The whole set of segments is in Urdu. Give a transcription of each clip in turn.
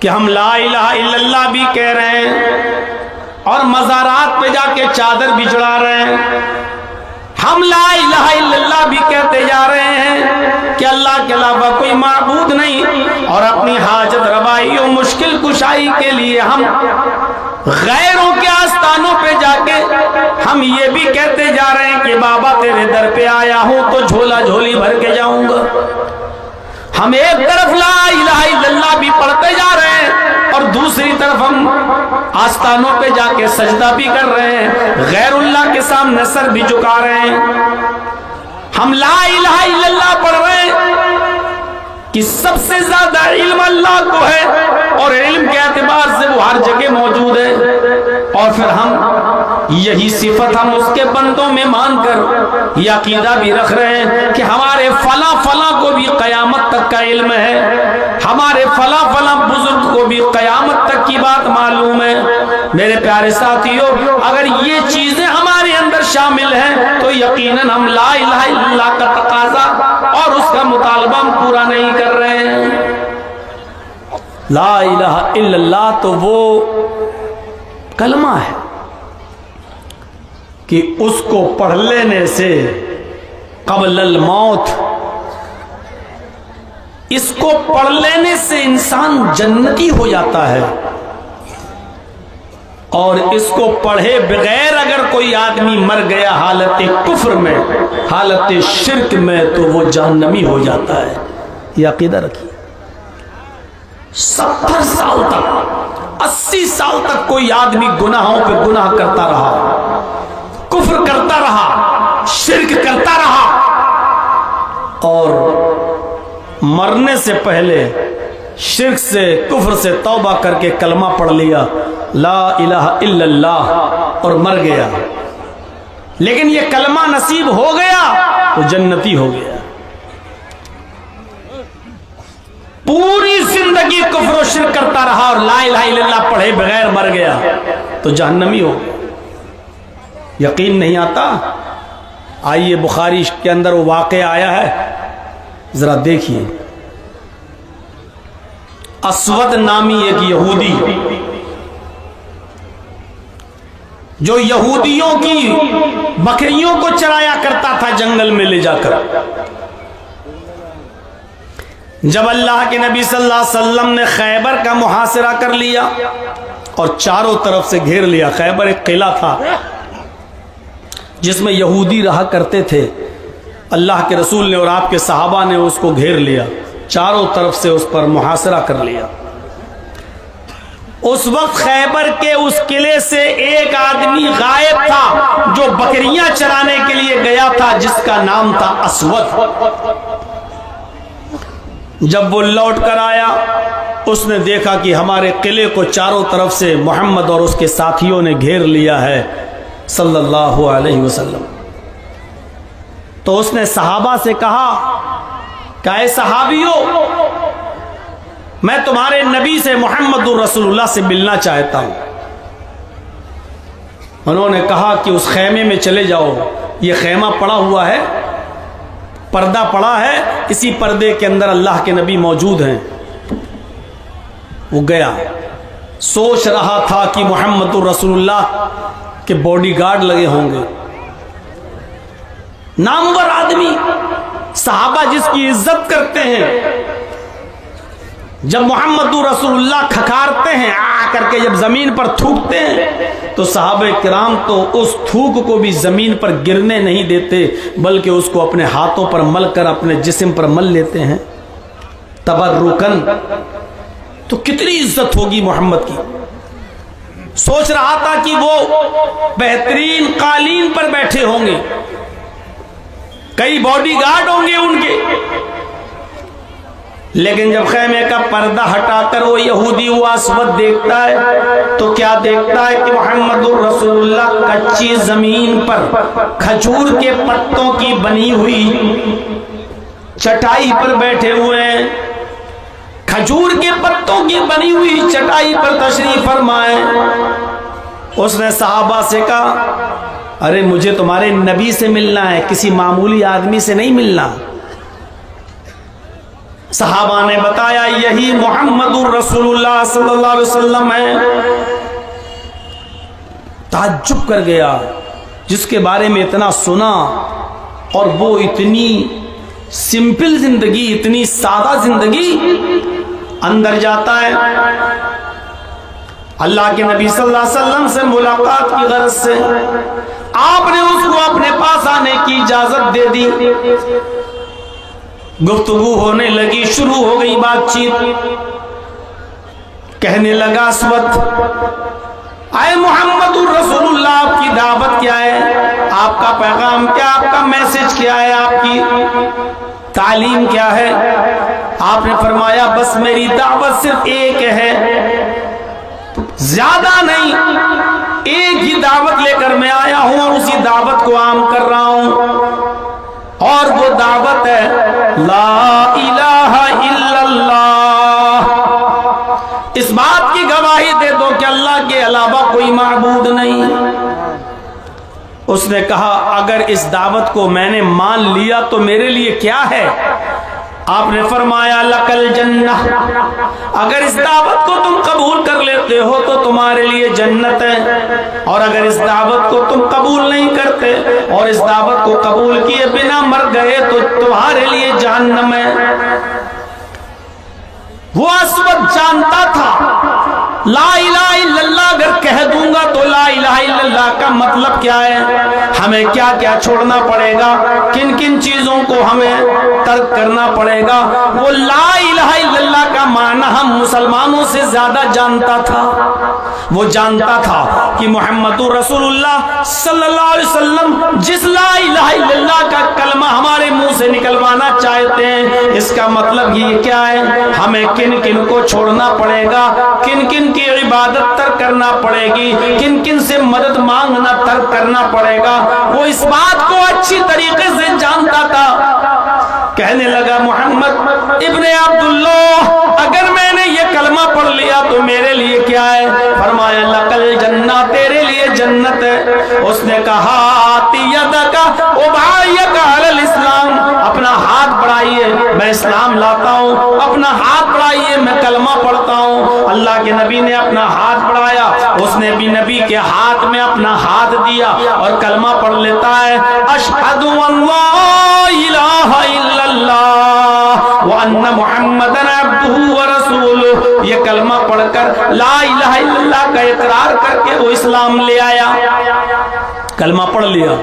کہ ہم لا الہ الا اللہ بھی کہہ رہے ہیں اور مزارات پہ جا کے چادر بھی چڑھا رہے ہیں، ہم لا الہ الا اللہ بھی کہتے جا رہے ہیں کہ اللہ کے علاوہ کوئی معبود نہیں، اور اپنی حاجت روائی و مشکل کشائی کے لیے ہم غیروں کے آستانوں پہ جا کے ہم یہ بھی کہتے جا رہے ہیں کہ بابا تیرے در پہ آیا ہوں تو جھولا جھولی بھر کے جاؤں گا۔ ہم ایک طرف لا الہ الا اللہ بھی پڑھتے جا رہے ہیں اور دوسری طرف ہم آستانوں پہ جا کے سجدہ بھی کر رہے ہیں، غیر اللہ کے سامنے سر بھی جھکا رہے ہیں۔ ہم لا الہ الا اللہ پڑھ رہے ہیں کہ سب سے زیادہ علم اللہ کو ہے اور علم کے اعتبار سے وہ ہر جگہ موجود ہے، اور پھر ہم یہی صفت ہم اس کے بندوں میں مان کر یہ عقیدہ بھی رکھ رہے ہیں کہ ہمارے فلاں فلاں کو بھی قیامت تک کا علم ہے، ہمارے فلاں فلاں بزرگ کو بھی قیامت تک کی بات معلوم ہے۔ میرے پیارے ساتھیوں، اگر یہ چیزیں ہمارے اندر شامل ہیں تو یقیناً ہم لا الہ الا اللہ کا تقاضا اور اس کا مطالبہ ہم پورا نہیں کر رہے ہیں۔ لا الہ الا اللہ تو وہ کلمہ ہے کہ اس کو پڑھ لینے سے قبل الموت، اس کو پڑھ لینے سے انسان جنتی ہو جاتا ہے، اور اس کو پڑھے بغیر اگر کوئی آدمی مر گیا حالت کفر میں، حالت شرک میں، تو وہ جہنمی ہو جاتا ہے۔ یہ عقیدہ رکھیے۔ 70 سال تک، 80 سال تک کوئی آدمی گناہوں پہ گناہ کرتا رہا، کفر کرتا رہا، شرک کرتا رہا، اور مرنے سے پہلے شرک سے، کفر سے توبہ کر کے کلمہ پڑھ لیا لا الہ الا اللہ اور مر گیا، لیکن یہ کلمہ نصیب ہو گیا تو جنتی ہو گیا۔ پوری زندگی کفر و شرک کرتا رہا اور لا الہ الا اللہ پڑھے بغیر مر گیا تو جہنمی ہو گیا۔ یقین نہیں آتا؟ آئیے بخاری کے اندر وہ واقعہ آیا ہے، ذرا دیکھیے۔ اسود نامی ایک یہودی جو یہودیوں کی بکریوں کو چرایا کرتا تھا جنگل میں لے جا کر، جب اللہ کے نبی صلی اللہ علیہ وسلم نے خیبر کا محاصرہ کر لیا اور چاروں طرف سے گھیر لیا، خیبر ایک قلعہ تھا جس میں یہودی رہا کرتے تھے، اللہ کے رسول نے اور آپ کے صحابہ نے اس کو گھیر لیا، چاروں طرف سے اس پر محاصرہ کر لیا۔ اس وقت خیبر کے اس قلعے سے ایک آدمی غائب تھا جو بکریاں چرانے کے لیے گیا تھا، جس کا نام تھا اسود۔ جب وہ لوٹ کر آیا، اس نے دیکھا کہ ہمارے قلعے کو چاروں طرف سے محمد اور اس کے ساتھیوں نے گھیر لیا ہے صلی اللہ علیہ وسلم۔ تو اس نے صحابہ سے کہا کہ اے صحابیوں، میں تمہارے نبی سے محمد الرسول اللہ سے ملنا چاہتا ہوں۔ انہوں نے کہا کہ اس خیمے میں چلے جاؤ، یہ خیمہ پڑا ہوا ہے، پردہ پڑا ہے، اسی پردے کے اندر اللہ کے نبی موجود ہیں۔ وہ گیا، سوچ رہا تھا کہ محمد الرسول اللہ کے باڈی گارڈ لگے ہوں گے، نامور آدمی، صحابہ جس کی عزت کرتے ہیں۔ جب محمد رسول اللہ کھکارتے ہیں آ کر کے، جب زمین پر تھوکتے ہیں تو صحابہ کرام تو اس تھوک کو بھی زمین پر گرنے نہیں دیتے، بلکہ اس کو اپنے ہاتھوں پر مل کر اپنے جسم پر مل لیتے ہیں تبرکن۔ تو کتنی عزت ہوگی محمد کی۔ سوچ رہا تھا کہ وہ بہترین قالین پر بیٹھے ہوں گے، کئی باڈی گارڈ ہوں گے ان کے، لیکن جب خیمے کا پردہ ہٹا کر وہ یہودی وہ اسود دیکھتا ہے تو کیا دیکھتا ہے کہ محمد الرسول اللہ کچی زمین پر کھجور کے پتوں کی بنی ہوئی چٹائی پر بیٹھے ہوئے ہیں، کھجور کے پتوں کی بنی ہوئی چٹائی پر تشریف فرمائے۔ اس نے صحابہ سے کہا ارے مجھے تمہارے نبی سے ملنا ہے، کسی معمولی آدمی سے نہیں ملنا۔ صحابہ نے بتایا یہی محمد رسول صلی اللہ علیہ وسلم ہے۔ تعجب کر گیا، جس کے بارے میں اتنا سنا اور وہ اتنی سمپل زندگی، اتنی سادہ زندگی، اندر جاتا ہے اللہ کے نبی صلی اللہ علیہ وسلم سے ملاقات کی غرض سے۔ آپ نے اس کو اپنے پاس آنے کی اجازت دے دی، گفتگو ہونے لگی، شروع ہو گئی بات چیت۔ کہنے لگا اس وقت، اے محمد رسول اللہ، آپ کی دعوت کیا ہے؟ آپ کا پیغام کیا؟ آپ کا میسج کیا ہے؟ آپ کی تعلیم کیا ہے؟ آپ نے فرمایا بس میری دعوت صرف ایک ہے، زیادہ نہیں، ایک ہی دعوت لے کر میں آیا ہوں اور اسی دعوت کو عام کر رہا ہوں، اور وہ دعوت ہے لا الہ الا اللہ۔ اس بات کی گواہی دے دو کہ اللہ کے علاوہ کوئی معبود نہیں۔ اس نے کہا اگر اس دعوت کو میں نے مان لیا تو میرے لیے کیا ہے؟ آپ نے فرمایا لکل جنہ، اگر اس دعوت کو تم قبول کر لیتے ہو تو تمہارے لیے جنت ہے، اور اگر اس دعوت کو تم قبول نہیں کرتے اور اس دعوت کو قبول کیے بنا مر گئے تو تمہارے لیے جہنم ہے۔ وہ اسود جانتا تھا لا الہ الا اللہ اگر کہہ دوں گا تو لا الہ الا اللہ کا مطلب کیا ہے، ہمیں کیا کیا چھوڑنا پڑے گا، کن کن چیزوں کو ہمیں ترک کرنا پڑے گا۔ وہ لا الہ الا اللہ کا معنی ہم مسلمانوں سے زیادہ جانتا تھا۔ وہ جانتا تھا کہ محمد رسول اللہ صلی اللہ علیہ وسلم جس لا الہ الا اللہ کا کلمہ ہمارے منہ سے نکلوانا چاہتے ہیں، اس کا مطلب یہ کیا ہے، ہمیں کن کن کو چھوڑنا پڑے گا، کن کن کی عبادت ترک کرنا پڑے گی، کن کن سے مدد مانگنا ترک کرنا پڑے گا۔ وہ اس بات کو اچھی طریقے سے جانتا تھا۔ کہنے لگا محمد ابن عبداللہ اگر میں نے یہ کلمہ پڑھ لیا تو میرے لیے کیا ہے؟ فرمایا لکل جنہ، تیرے لیے جنت ہے۔ اس نے کہا آتی یدک ابایک علی الاسلام، اپنا ہاتھ بڑھائیے میں اسلام لاتا ہوں، اپنا ہاتھ بڑھائیے میں کلمہ پڑھتا ہوں۔ اللہ کے نبی نے اپنا ہاتھ بڑھایا، اس نے بھی نبی کے ہاتھ میں اپنا ہاتھ دیا اور کلمہ پڑھ لیتا ہے اشہد ان لا الہ الا اللہ وان محمدن عبدہ ورسولہ۔ یہ کلمہ پڑھ کر لا الہ الا اللہ کا اقرار کر کے وہ اسلام لے آیا، کلمہ پڑھ لیا۔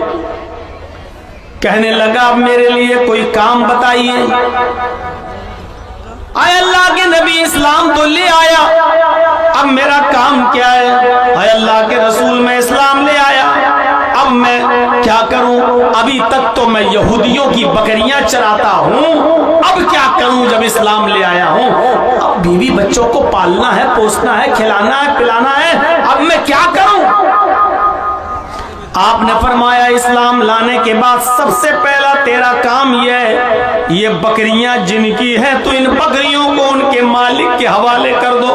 کہنے لگا اب میرے لیے کوئی کام بتائیے۔ اے اللہ کے نبی اسلام تو لے آیا، اب میرا کام کیا ہے؟ اے اللہ کے رسول میں اسلام لے آیا، اب میں کیا کروں؟ ابھی تک تو میں یہودیوں کی بکریاں چراتا ہوں، اب کیا کروں جب اسلام لے آیا ہوں؟ اب بیوی بچوں کو پالنا ہے، پوسنا ہے، کھلانا ہے، پلانا ہے، اب میں کیا کروں؟ آپ نے فرمایا اسلام لانے کے بعد سب سے پہلا تیرا کام یہ ہے، یہ بکریاں جن کی ہیں تو ان بکریوں کو ان کے مالک کے حوالے کر دو۔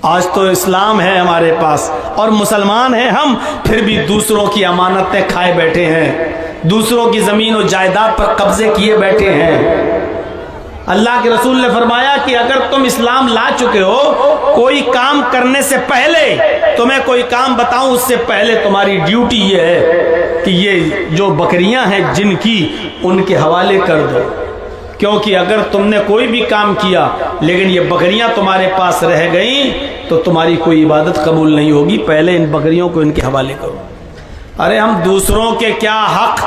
آج تو اسلام ہے ہمارے پاس اور مسلمان ہیں ہم، پھر بھی دوسروں کی امانتیں کھائے بیٹھے ہیں، دوسروں کی زمین و جائیداد پر قبضے کیے بیٹھے ہیں۔ اللہ کے رسول نے فرمایا کہ اگر تم اسلام لا چکے ہو، کوئی کام کرنے سے پہلے تمہیں کوئی کام بتاؤں اس سے پہلے تمہاری ڈیوٹی یہ ہے کہ یہ جو بکریاں ہیں جن کی ان کے حوالے کر دو، کیونکہ اگر تم نے کوئی بھی کام کیا لیکن یہ بکریاں تمہارے پاس رہ گئیں تو تمہاری کوئی عبادت قبول نہیں ہوگی، پہلے ان بکریوں کو ان کے حوالے کرو۔ ارے ہم دوسروں کے کیا حق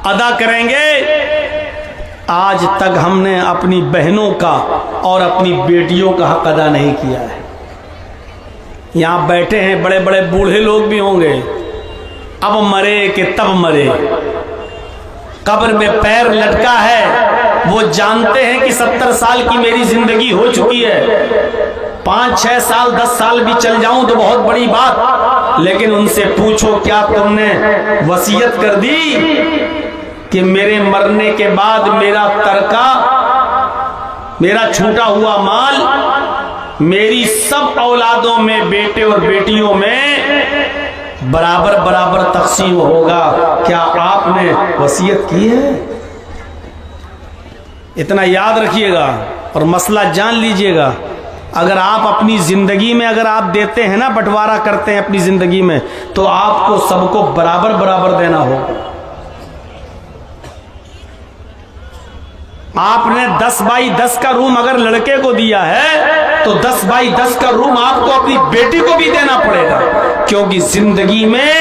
ادا کریں گے؟ آج تک ہم نے اپنی بہنوں کا اور اپنی بیٹیوں کا حق ادا نہیں کیا ہے۔ یہاں بیٹھے ہیں بڑے بڑے بوڑھے لوگ بھی ہوں گے، اب مرے کہ تب مرے، قبر میں پیر لٹکا ہے، وہ جانتے ہیں کہ 70 سال کی میری زندگی ہو چکی ہے، 5 6 سال 10 سال بھی چل جاؤں تو بہت بڑی بات، لیکن ان سے پوچھو کیا تم نے وصیت کر دی کہ میرے مرنے کے بعد میرا ترکہ، میرا چھوٹا ہوا مال میری سب اولادوں میں، بیٹے اور بیٹیوں میں برابر برابر تقسیم ہوگا؟ کیا آپ نے وصیت کی ہے؟ اتنا یاد رکھیے گا اور مسئلہ جان لیجئے گا، اگر آپ اپنی زندگی میں اگر آپ دیتے ہیں نا، بٹوارا کرتے ہیں اپنی زندگی میں، تو آپ کو سب کو برابر برابر دینا ہوگا۔ آپ نے 10x10 کا روم اگر لڑکے کو دیا ہے تو 10x10 کا روم آپ کو اپنی بیٹی کو بھی دینا پڑے گا، کیونکہ زندگی میں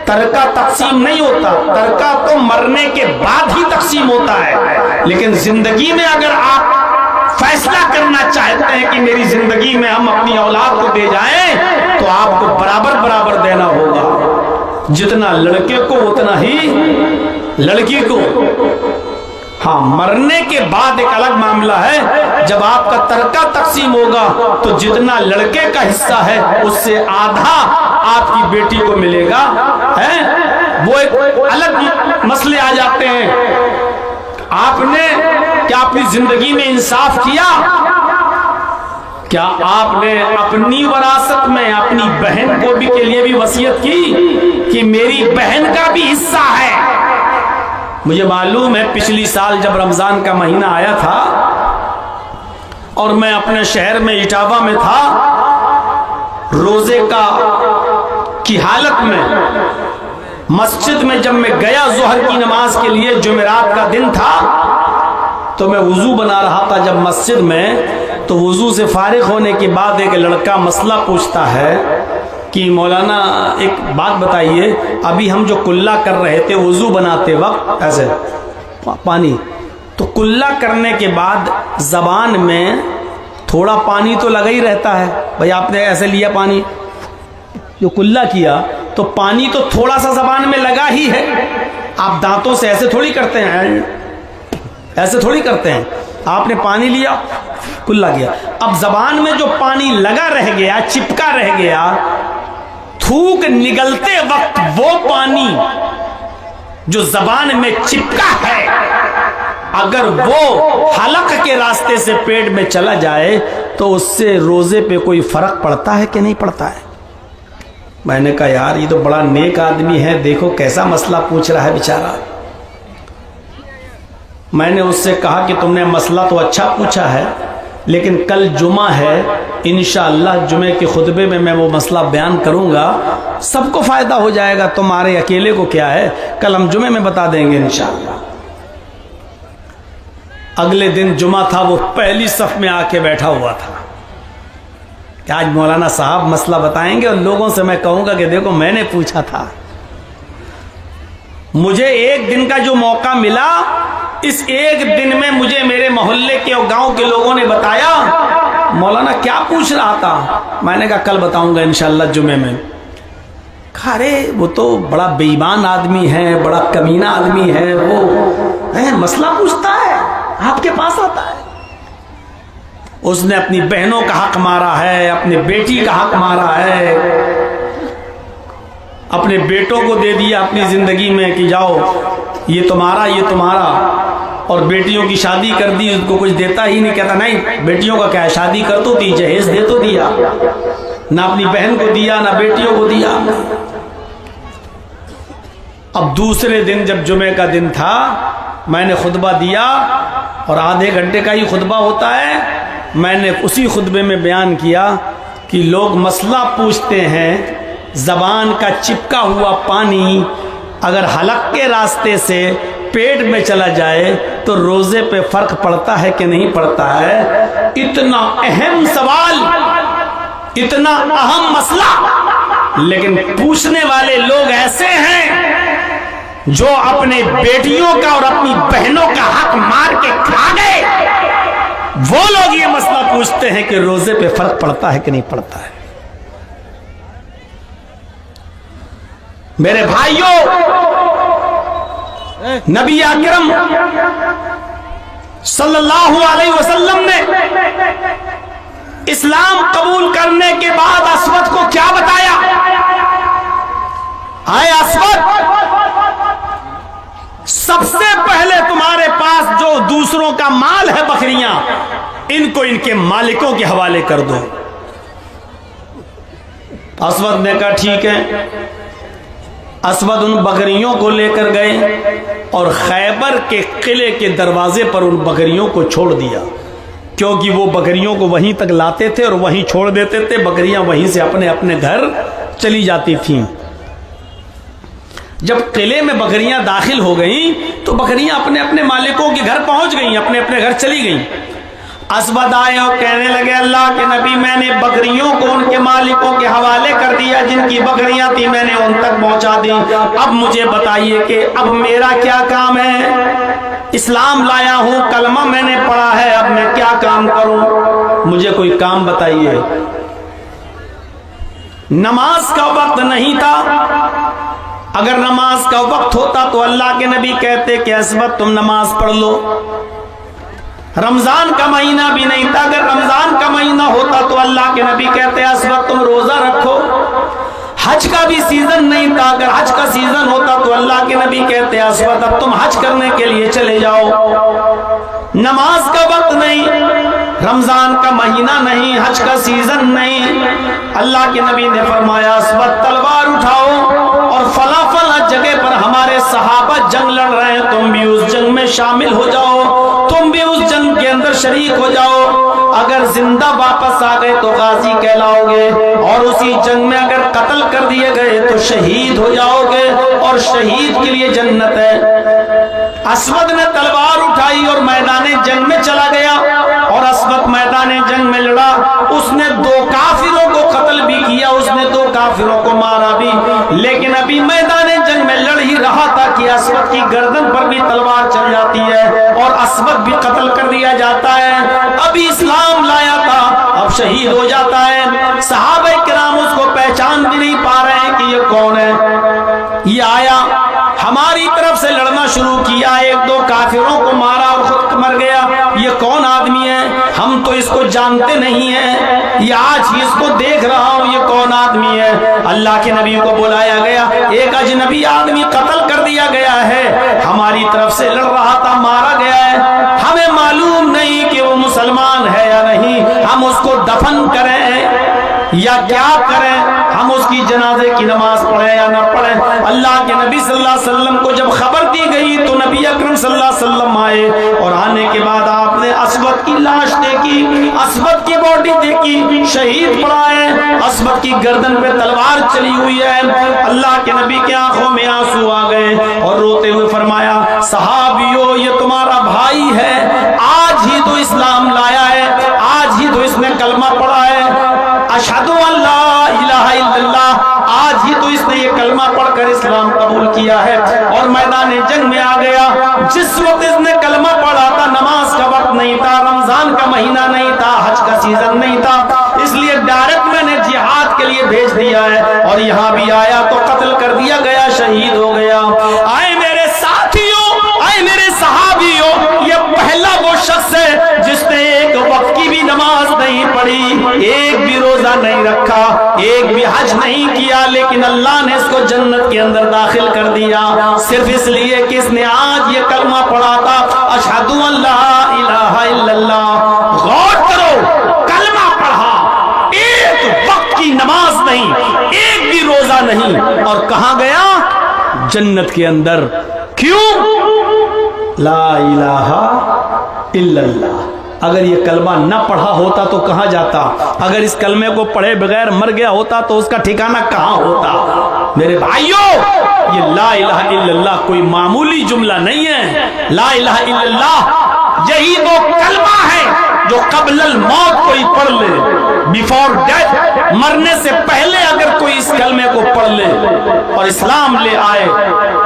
ترکہ تقسیم نہیں ہوتا، ترکہ تو مرنے کے بعد ہی تقسیم ہوتا ہے، لیکن زندگی میں اگر آپ فیصلہ کرنا چاہتے ہیں کہ میری زندگی میں ہم اپنی اولاد کو دے جائیں تو آپ کو برابر برابر دینا ہوگا، جتنا لڑکے کو اتنا ہی لڑکی کو۔ ہاں، مرنے کے بعد ایک الگ معاملہ ہے، جب آپ کا ترکہ تقسیم ہوگا تو جتنا لڑکے کا حصہ ہے اس سے آدھا آپ کی بیٹی کو ملے گا، وہ ایک الگ مسئلے آ جاتے ہیں۔ آپ نے کیا اپنی زندگی میں انصاف کیا؟ کیا آپ نے اپنی وراثت میں اپنی بہن کو بھی کے لیے بھی وصیت کی کہ میری بہن کا بھی حصہ ہے؟ مجھے معلوم ہے پچھلی سال جب رمضان کا مہینہ آیا تھا اور میں اپنے شہر میں اٹاوا میں تھا، روزے کی حالت میں مسجد میں جب میں گیا ظہر کی نماز کے لیے، جمعرات کا دن تھا، تو میں وضو بنا رہا تھا جب مسجد میں، تو وضو سے فارغ ہونے کے بعد ایک لڑکا مسئلہ پوچھتا ہے کہ مولانا ایک بات بتائیے، ابھی ہم جو کلہ کر رہے تھے وضو بناتے وقت ایسے پانی، تو کلہ کرنے کے بعد زبان میں تھوڑا پانی تو لگا ہی رہتا ہے، بھئی آپ نے ایسے لیا پانی جو کلہ کیا تو پانی تو تھوڑا سا زبان میں لگا ہی ہے، آپ دانتوں سے ایسے تھوڑی کرتے ہیں، ایسے تھوڑی کرتے ہیں، آپ نے پانی لیا کلہ کیا، اب زبان میں جو پانی لگا رہ گیا، چپکا رہ گیا، تھوک نگلتے وقت وہ پانی جو زبان میں چپکا ہے اگر وہ حلق کے راستے سے پیٹ میں چلا جائے تو اس سے روزے پہ کوئی فرق پڑتا ہے کہ نہیں پڑتا ہے؟ میں نے کہا یار یہ تو بڑا نیک آدمی ہے، دیکھو کیسا مسئلہ پوچھ رہا ہے بیچارہ۔ میں نے اس سے کہا کہ تم نے مسئلہ تو اچھا پوچھا ہے، لیکن کل جمعہ ہے، انشاءاللہ جمعے کے خطبے میں میں وہ مسئلہ بیان کروں گا، سب کو فائدہ ہو جائے گا، تمہارے اکیلے کو کیا ہے، کل ہم جمعے میں بتا دیں گے انشاءاللہ۔ اگلے دن جمعہ تھا، وہ پہلی صف میں آ کے بیٹھا ہوا تھا کہ آج مولانا صاحب مسئلہ بتائیں گے اور لوگوں سے میں کہوں گا کہ دیکھو میں نے پوچھا تھا۔ مجھے ایک دن کا جو موقع ملا، اس ایک دن میں مجھے میرے محلے کے اور گاؤں کے لوگوں نے بتایا مولانا کیا پوچھ رہا تھا، میں نے کہا کل بتاؤں گا انشاءاللہ جمعے میں۔ کہا ارے وہ تو بڑا بے ایمان آدمی ہے، بڑا کمینہ آدمی ہے، وہ مسئلہ پوچھتا ہے آپ کے پاس آتا ہے۔ اس نے اپنی بہنوں کا حق مارا ہے، اپنے بیٹی کا حق مارا ہے، اپنے بیٹوں کو دے دیا اپنی زندگی میں کہ جاؤ یہ تمہارا یہ تمہارا، اور بیٹیوں کی شادی کر دی، ان کو کچھ دیتا ہی نہیں، کہتا نہیں بیٹیوں کا کیا ہے، شادی کر تو دی، جہیز دے تو دیا، نہ اپنی بہن کو دیا نہ بیٹیوں کو دیا۔ اب دوسرے دن جب جمعے کا دن تھا، میں نے خطبہ دیا اور آدھے گھنٹے کا ہی خطبہ ہوتا ہے، میں نے اسی خطبے میں بیان کیا کہ لوگ مسئلہ پوچھتے ہیں، زبان کا چپکا ہوا پانی اگر حلق کے راستے سے پیٹ میں چلا جائے تو روزے پہ فرق پڑتا ہے کہ نہیں پڑتا ہے؟ اتنا اہم سوال، اتنا اہم مسئلہ، لیکن پوچھنے والے لوگ ایسے ہیں جو اپنے بیٹیوں کا اور اپنی بہنوں کا حق مار کے کھا گئے، وہ لوگ یہ مسئلہ پوچھتے ہیں کہ روزے پہ فرق پڑتا ہے کہ نہیں پڑتا ہے۔ میرے بھائیوں، نبی اکرم صلی اللہ علیہ وسلم نے اسلام قبول کرنے کے بعد اسود کو کیا بتایا؟ آئے اسود، سب سے پہلے تمہارے پاس جو دوسروں کا مال ہے بکریاں، ان کو ان کے مالکوں کے حوالے کر دو۔ اسود نے کہا ٹھیک ہے، اسود ان بکریوں کو لے کر گئے اور خیبر کے قلعے کے دروازے پر ان بکریوں کو چھوڑ دیا، کیونکہ وہ بکریوں کو وہیں تک لاتے تھے اور وہیں چھوڑ دیتے تھے، بکریاں وہیں سے اپنے اپنے گھر چلی جاتی تھیں۔ جب قلعے میں بکریاں داخل ہو گئیں تو بکریاں اپنے اپنے مالکوں کے گھر پہنچ گئیں، اپنے اپنے گھر چلی گئیں۔ اسود آئے اور کہنے لگے اللہ کے نبی میں نے بکریوں کو ان کے مالکوں کے حوالے کر دیا، جن کی بکریاں تھیں میں نے ان تک پہنچا دی، اب مجھے بتائیے کہ اب میرا کیا کام ہے؟ اسلام لایا ہوں، کلمہ میں نے پڑھا ہے، اب میں کیا کام کروں؟ مجھے کوئی کام بتائیے۔ نماز کا وقت نہیں تھا، اگر نماز کا وقت ہوتا تو اللہ کے نبی کہتے کہ اسود تم نماز پڑھ لو۔ رمضان کا مہینہ بھی نہیں تھا، اگر رمضان کا مہینہ ہوتا تو اللہ کے نبی کہتے اسود تم روزہ رکھو۔ حج کا بھی سیزن نہیں تھا، اگر حج کا سیزن ہوتا تو اللہ کے نبی کہتے اسود اب تم حج کرنے کے لیے چلے جاؤ۔ نماز کا وقت نہیں، رمضان کا مہینہ نہیں، حج کا سیزن نہیں، اللہ کے نبی نے فرمایا اسود تلوار اٹھاؤ اور فلاں فلاں جگہ پر ہمارے صحابہ جنگ لڑ رہے ہیں، تم بھی اس جنگ میں شامل ہو جاؤ، تم بھی اس جنگ کے اندر شریک ہو جاؤ۔ اگر زندہ واپس آ گئے تو غازی کہلاؤ گے، اور اسی جنگ میں اگر قتل کر دیے گئے تو شہید ہو جاؤ گے، اور شہید کے لیے جنت ہے۔ اسود نے تلوار اٹھائی اور میدان جنگ میں چلا گیا، اور اسود میدان جنگ میں لڑا، اس نے 2 کافروں کو قتل بھی کیا، اس نے 2 کافروں کو مارا بھی، لیکن ابھی میدان جنگ میں لڑ ہی رہا تھا کہ اسود کی گردن پر بھی تلوار چل جاتی ہے اور اسود بھی قتل کر دیا جاتا ہے۔ ابھی اسلام لایا تھا، اب شہید ہو جاتا ہے۔ صحابہ کرام اس کو پہچان بھی نہیں پا رہے ہیں کہ یہ کون ہے۔ یہ آیا، ہماری طرف سے لڑنا شروع کیا، 1-2 کافروں کو مارا اور خود مر گیا۔ یہ کون آدمی ہے؟ ہم تو اس کو جانتے نہیں ہیں، یہ آج ہی اس کو دیکھ رہا ہوں، یہ کون آدمی ہے؟ اللہ کے نبی کو بلایا گیا، ایک اجنبی آدمی قتل کر دیا گیا ہے، ہماری طرف سے لڑ رہا تھا، مارا گیا ہے، ہمیں معلوم نہیں کہ وہ مسلمان ہے یا نہیں، ہم اس کو دفن کریں یا کیا کریں، ہم اس کی جنازے کی نماز پڑھیں یا نہ پڑھیں۔ اللہ کے نبی صلی اللہ علیہ وسلم کو جب خبر دی گئی تو نبی اکرم صلی اللہ علیہ وسلم آئے، اور آنے کے بعد آپ نے اسود کی لاش دیکھی، اسود کی باڈی دیکھی، شہید پڑا ہے، اسود کی گردن پہ تلوار چلی ہوئی ہے۔ اللہ کے نبی کی آنکھوں میں آنسو آ گئے اور روتے ہوئے فرمایا صحابیو یہ تمہارا بھائی ہے، آج ہی تو اسلام لایا ہے، آج ہی تو اس نے کلمہ پڑھا ہے، اشہد ان لا الہ الا اللہ، آج ہی تو اس نے یہ کلمہ پڑھ کر اسلام قبول کیا ہے اور میدان جنگ میں آ گیا۔ جس وقت اس نے کلمہ پڑھا تھا نماز کا وقت نہیں تھا، رمضان کا مہینہ نہیں تھا، حج کا سیزن نہیں تھا، اس لیے ڈائریکٹ میں نے جہاد کے لیے بھیج دیا ہے، اور یہاں بھی آیا تو قتل کر دیا گیا، شہید ہو گیا۔ آئے میرے ساتھیوں، آئے میرے صحابیوں، یہ پہلا وہ شخص ہے جس نے ایک وقت کی بھی نماز نہیں پڑھی، ایک بھی روزہ نہیں رکھا، ایک بھی حج نہیں کیا، لیکن اللہ نے اس کو جنت کے اندر داخل کر دیا، صرف اس لیے کہ اس نے آج یہ کلمہ پڑھا تھا اشہد ان لا الہ الا اللہ۔ غور کرو، کلمہ پڑھا، ایک وقت کی نماز نہیں، ایک بھی روزہ نہیں، اور کہاں گیا؟ جنت کے اندر۔ کیوں؟ لا الہ الا اللہ۔ اگر یہ کلمہ نہ پڑھا ہوتا تو کہاں جاتا؟ اگر اس کلمے کو پڑھے بغیر مر گیا ہوتا تو اس کا ٹھکانہ کہاں ہوتا؟ میرے بھائیوں، یہ لا الہ الا اللہ کوئی معمولی جملہ نہیں ہے۔ لا الہ الا اللہ یہی وہ کلمہ ہے جو قبل الموت کوئی پڑھ لے، بیفور ڈیتھ، مرنے سے پہلے اگر کوئی اس کلمے کو پڑھ لے اور اسلام لے آئے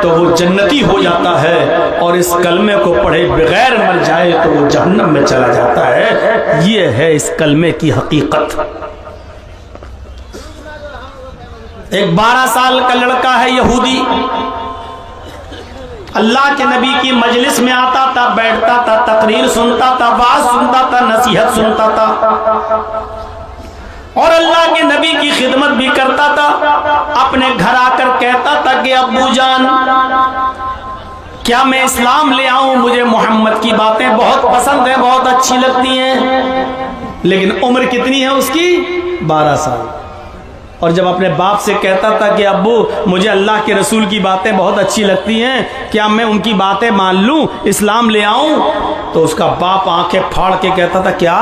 تو وہ جنتی ہو جاتا ہے، اور اس کلمے کو پڑھے بغیر مر جائے تو وہ جہنم میں چلا جاتا ہے۔ یہ ہے اس کلمے کی حقیقت۔ ایک 12 سال کا لڑکا ہے یہودی، اللہ کے نبی کی مجلس میں آتا تھا، بیٹھتا تھا، تقریر سنتا تھا، واعظ سنتا تھا، نصیحت سنتا تھا، اور اللہ کے نبی کی خدمت بھی کرتا تھا۔ اپنے گھر آ کر کہتا تھا کہ ابو جان کیا میں اسلام لے آؤں؟ مجھے محمد کی باتیں بہت پسند ہیں، بہت اچھی لگتی ہیں، لیکن عمر کتنی ہے اس کی؟ 12 سال۔ اور جب اپنے باپ سے کہتا تھا کہ ابو مجھے اللہ کے رسول کی باتیں بہت اچھی لگتی ہیں، کیا میں ان کی باتیں مان لوں، اسلام لے آؤں؟ تو اس کا باپ آنکھیں پھاڑ کے کہتا تھا کیا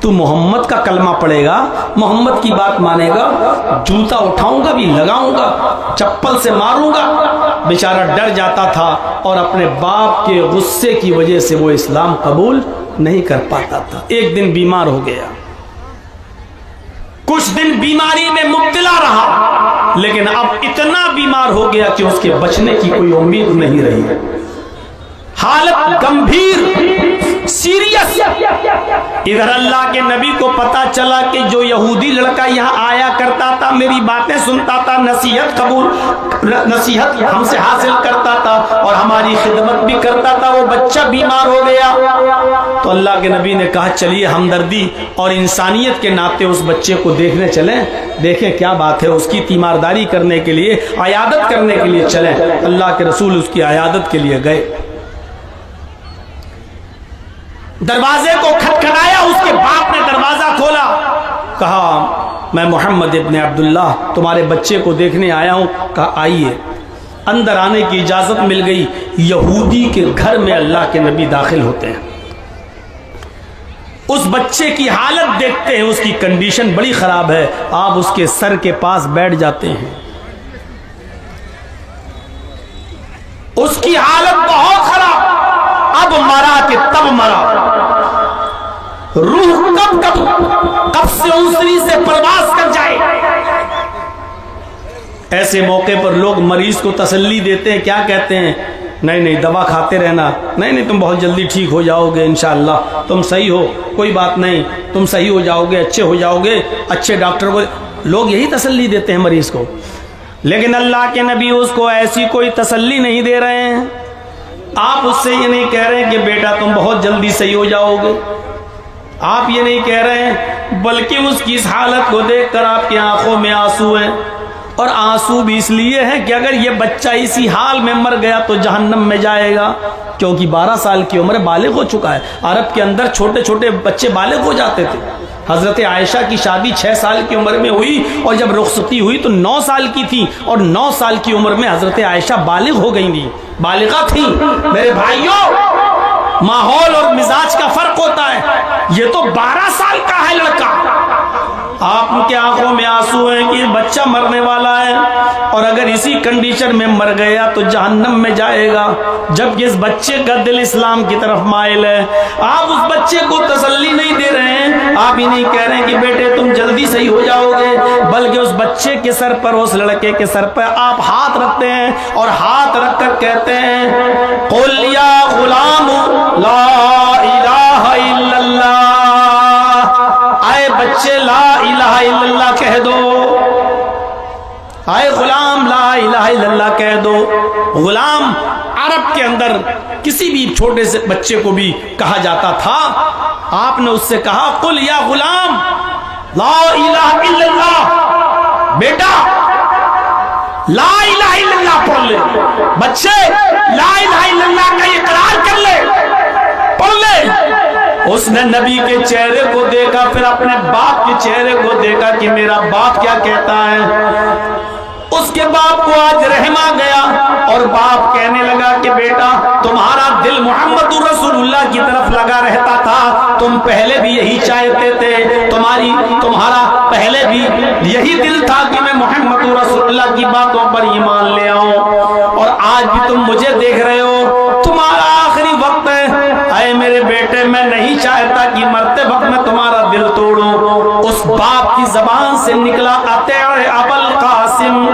تو محمد کا کلمہ پڑھے گا، محمد کی بات مانے گا؟ جوتا اٹھاؤں گا بھی، لگاؤں گا، چپل سے ماروں گا۔ بیچارہ ڈر جاتا تھا اور اپنے باپ کے غصے کی وجہ سے وہ اسلام قبول نہیں کر پاتا تھا۔ ایک دن بیمار ہو گیا، کچھ دن بیماری میں مبتلا رہا، لیکن اب اتنا بیمار ہو گیا کہ اس کے بچنے کی کوئی امید نہیں رہی، حالت گمبھیر، سیریس۔ ادھر اللہ کے نبی کو پتا چلا کہ جو یہودی لڑکا یہاں آیا کرتا تھا، میری باتیں سنتا تھا، نصیحت ہم سے حاصل کرتا تھا اور ہماری خدمت بھی کرتا تھا، وہ بچہ بیمار ہو گیا۔ تو اللہ کے نبی نے کہا چلیے ہمدردی اور انسانیت کے ناطے اس بچے کو دیکھنے چلیں، دیکھیں کیا بات ہے، اس کی تیمارداری کرنے کے لیے، عیادت کرنے کے لیے چلیں۔ اللہ کے رسول اس کی عیادت کے لیے گئے، دروازے کو کھٹکھٹایا، اس کے باپ نے دروازہ کھولا، کہا میں محمد ابن عبداللہ تمہارے بچے کو دیکھنے آیا ہوں۔ کہا آئیے۔ اندر آنے کی اجازت مل گئی۔ یہودی کے گھر میں اللہ کے نبی داخل ہوتے ہیں، اس بچے کی حالت دیکھتے ہیں، اس کی کنڈیشن بڑی خراب ہے، آپ اس کے سر کے پاس بیٹھ جاتے ہیں، اس کی حالت بہت خراب، اب مرا کہ تب مرا، روح کب سے انسری سے پرواز کر جائے۔ ایسے موقع پر لوگ مریض کو تسلی دیتے ہیں، کیا کہتے ہیں؟ نہیں دوا کھاتے رہنا، نہیں تم بہت جلدی ٹھیک ہو جاؤ گے، انشاءاللہ تم صحیح ہو، کوئی بات نہیں، تم صحیح ہو جاؤ گے، اچھے ہو جاؤ گے، اچھے ڈاکٹر کو، لوگ یہی تسلی دیتے ہیں مریض کو۔ لیکن اللہ کے نبی اس کو ایسی کوئی تسلی نہیں دے رہے ہیں۔ آپ اس سے یہ نہیں کہہ رہے ہیں کہ بیٹا تم بہت جلدی صحیح ہو جاؤ گے، آپ یہ نہیں کہہ رہے ہیں، بلکہ اس کی اس حالت کو دیکھ کر آپ کی آنکھوں میں آنسو ہیں، اور آنسو بھی اس لیے ہیں کہ اگر یہ بچہ اسی حال میں مر گیا تو جہنم میں جائے گا، کیونکہ 12 سال کی عمر بالغ ہو چکا ہے۔ عرب کے اندر چھوٹے چھوٹے بچے بالغ ہو جاتے تھے۔ حضرت عائشہ کی شادی 6 سال کی عمر میں ہوئی، اور جب رخصتی ہوئی تو 9 سال کی تھی، اور 9 سال کی عمر میں حضرت عائشہ بالغ ہو گئی تھی، بالغہ تھی۔ میرے بھائیوں، ماحول اور مزاج کا فرق ہوتا ہے، یہ تو 12 سال کا ہے لڑکا، آپ کے آنکھوں میں آنسو ہیں کہ بچہ مرنے والا ہے، اور اگر اسی کنڈیشن میں مر گیا تو جہنم میں جائے گا، جبکہ اس بچے کا دل اسلام کی طرف مائل ہے۔ آپ اس بچے کو تسلی نہیں دے رہے ہیں، آپ ہی نہیں کہہ رہے ہیں کہ بیٹے تم جلدی صحیح ہو جاؤ گے، بلکہ اس بچے کے سر پر، اس لڑکے کے سر پر آپ ہاتھ رکھتے ہیں، اور ہاتھ رکھ کر کہتے ہیں قل یا غلام لا الہ الا اللہ، اے بچے لا الہ الا اللہ کہہ دو، اے غلام لا الہ الا اللہ کہہ دو۔ غلام عرب کے اندر کسی بھی چھوٹے سے بچے کو بھی کہا جاتا تھا۔ آپ نے اس سے کہا قل یا غلام لا الہ الا اللہ، بیٹا لا الہ الا اللہ پڑھ لے، بچے لا الہ الا اللہ کا اقرار کر لے، پڑھ لے۔ اس نے نبی کے چہرے کو دیکھا، پھر اپنے باپ کے چہرے کو دیکھا کہ میرا باپ کیا کہتا ہے۔ اس کے باپ کو آج رحم آ گیا، اور باپ کہنے لگا کہ بیٹا تمہارا دل محمد رسول اللہ کی طرف لگا رہتا تھا، تم پہلے بھی یہی چاہتے تھے، تمہارا پہلے بھی یہی دل تھا کہ میں محمد رسول اللہ کی باتوں پر ایمان لے آؤں، اور آج بھی تم مجھے دیکھ رہے ہو، تمہارا آخری وقت ہے۔ اے میرے بیٹے، میں نہیں چاہتا کہ مرتے وقت میں تمہارا دل توڑوں۔ اس باپ کی زبان سے نکلا اطیع ابا القاسم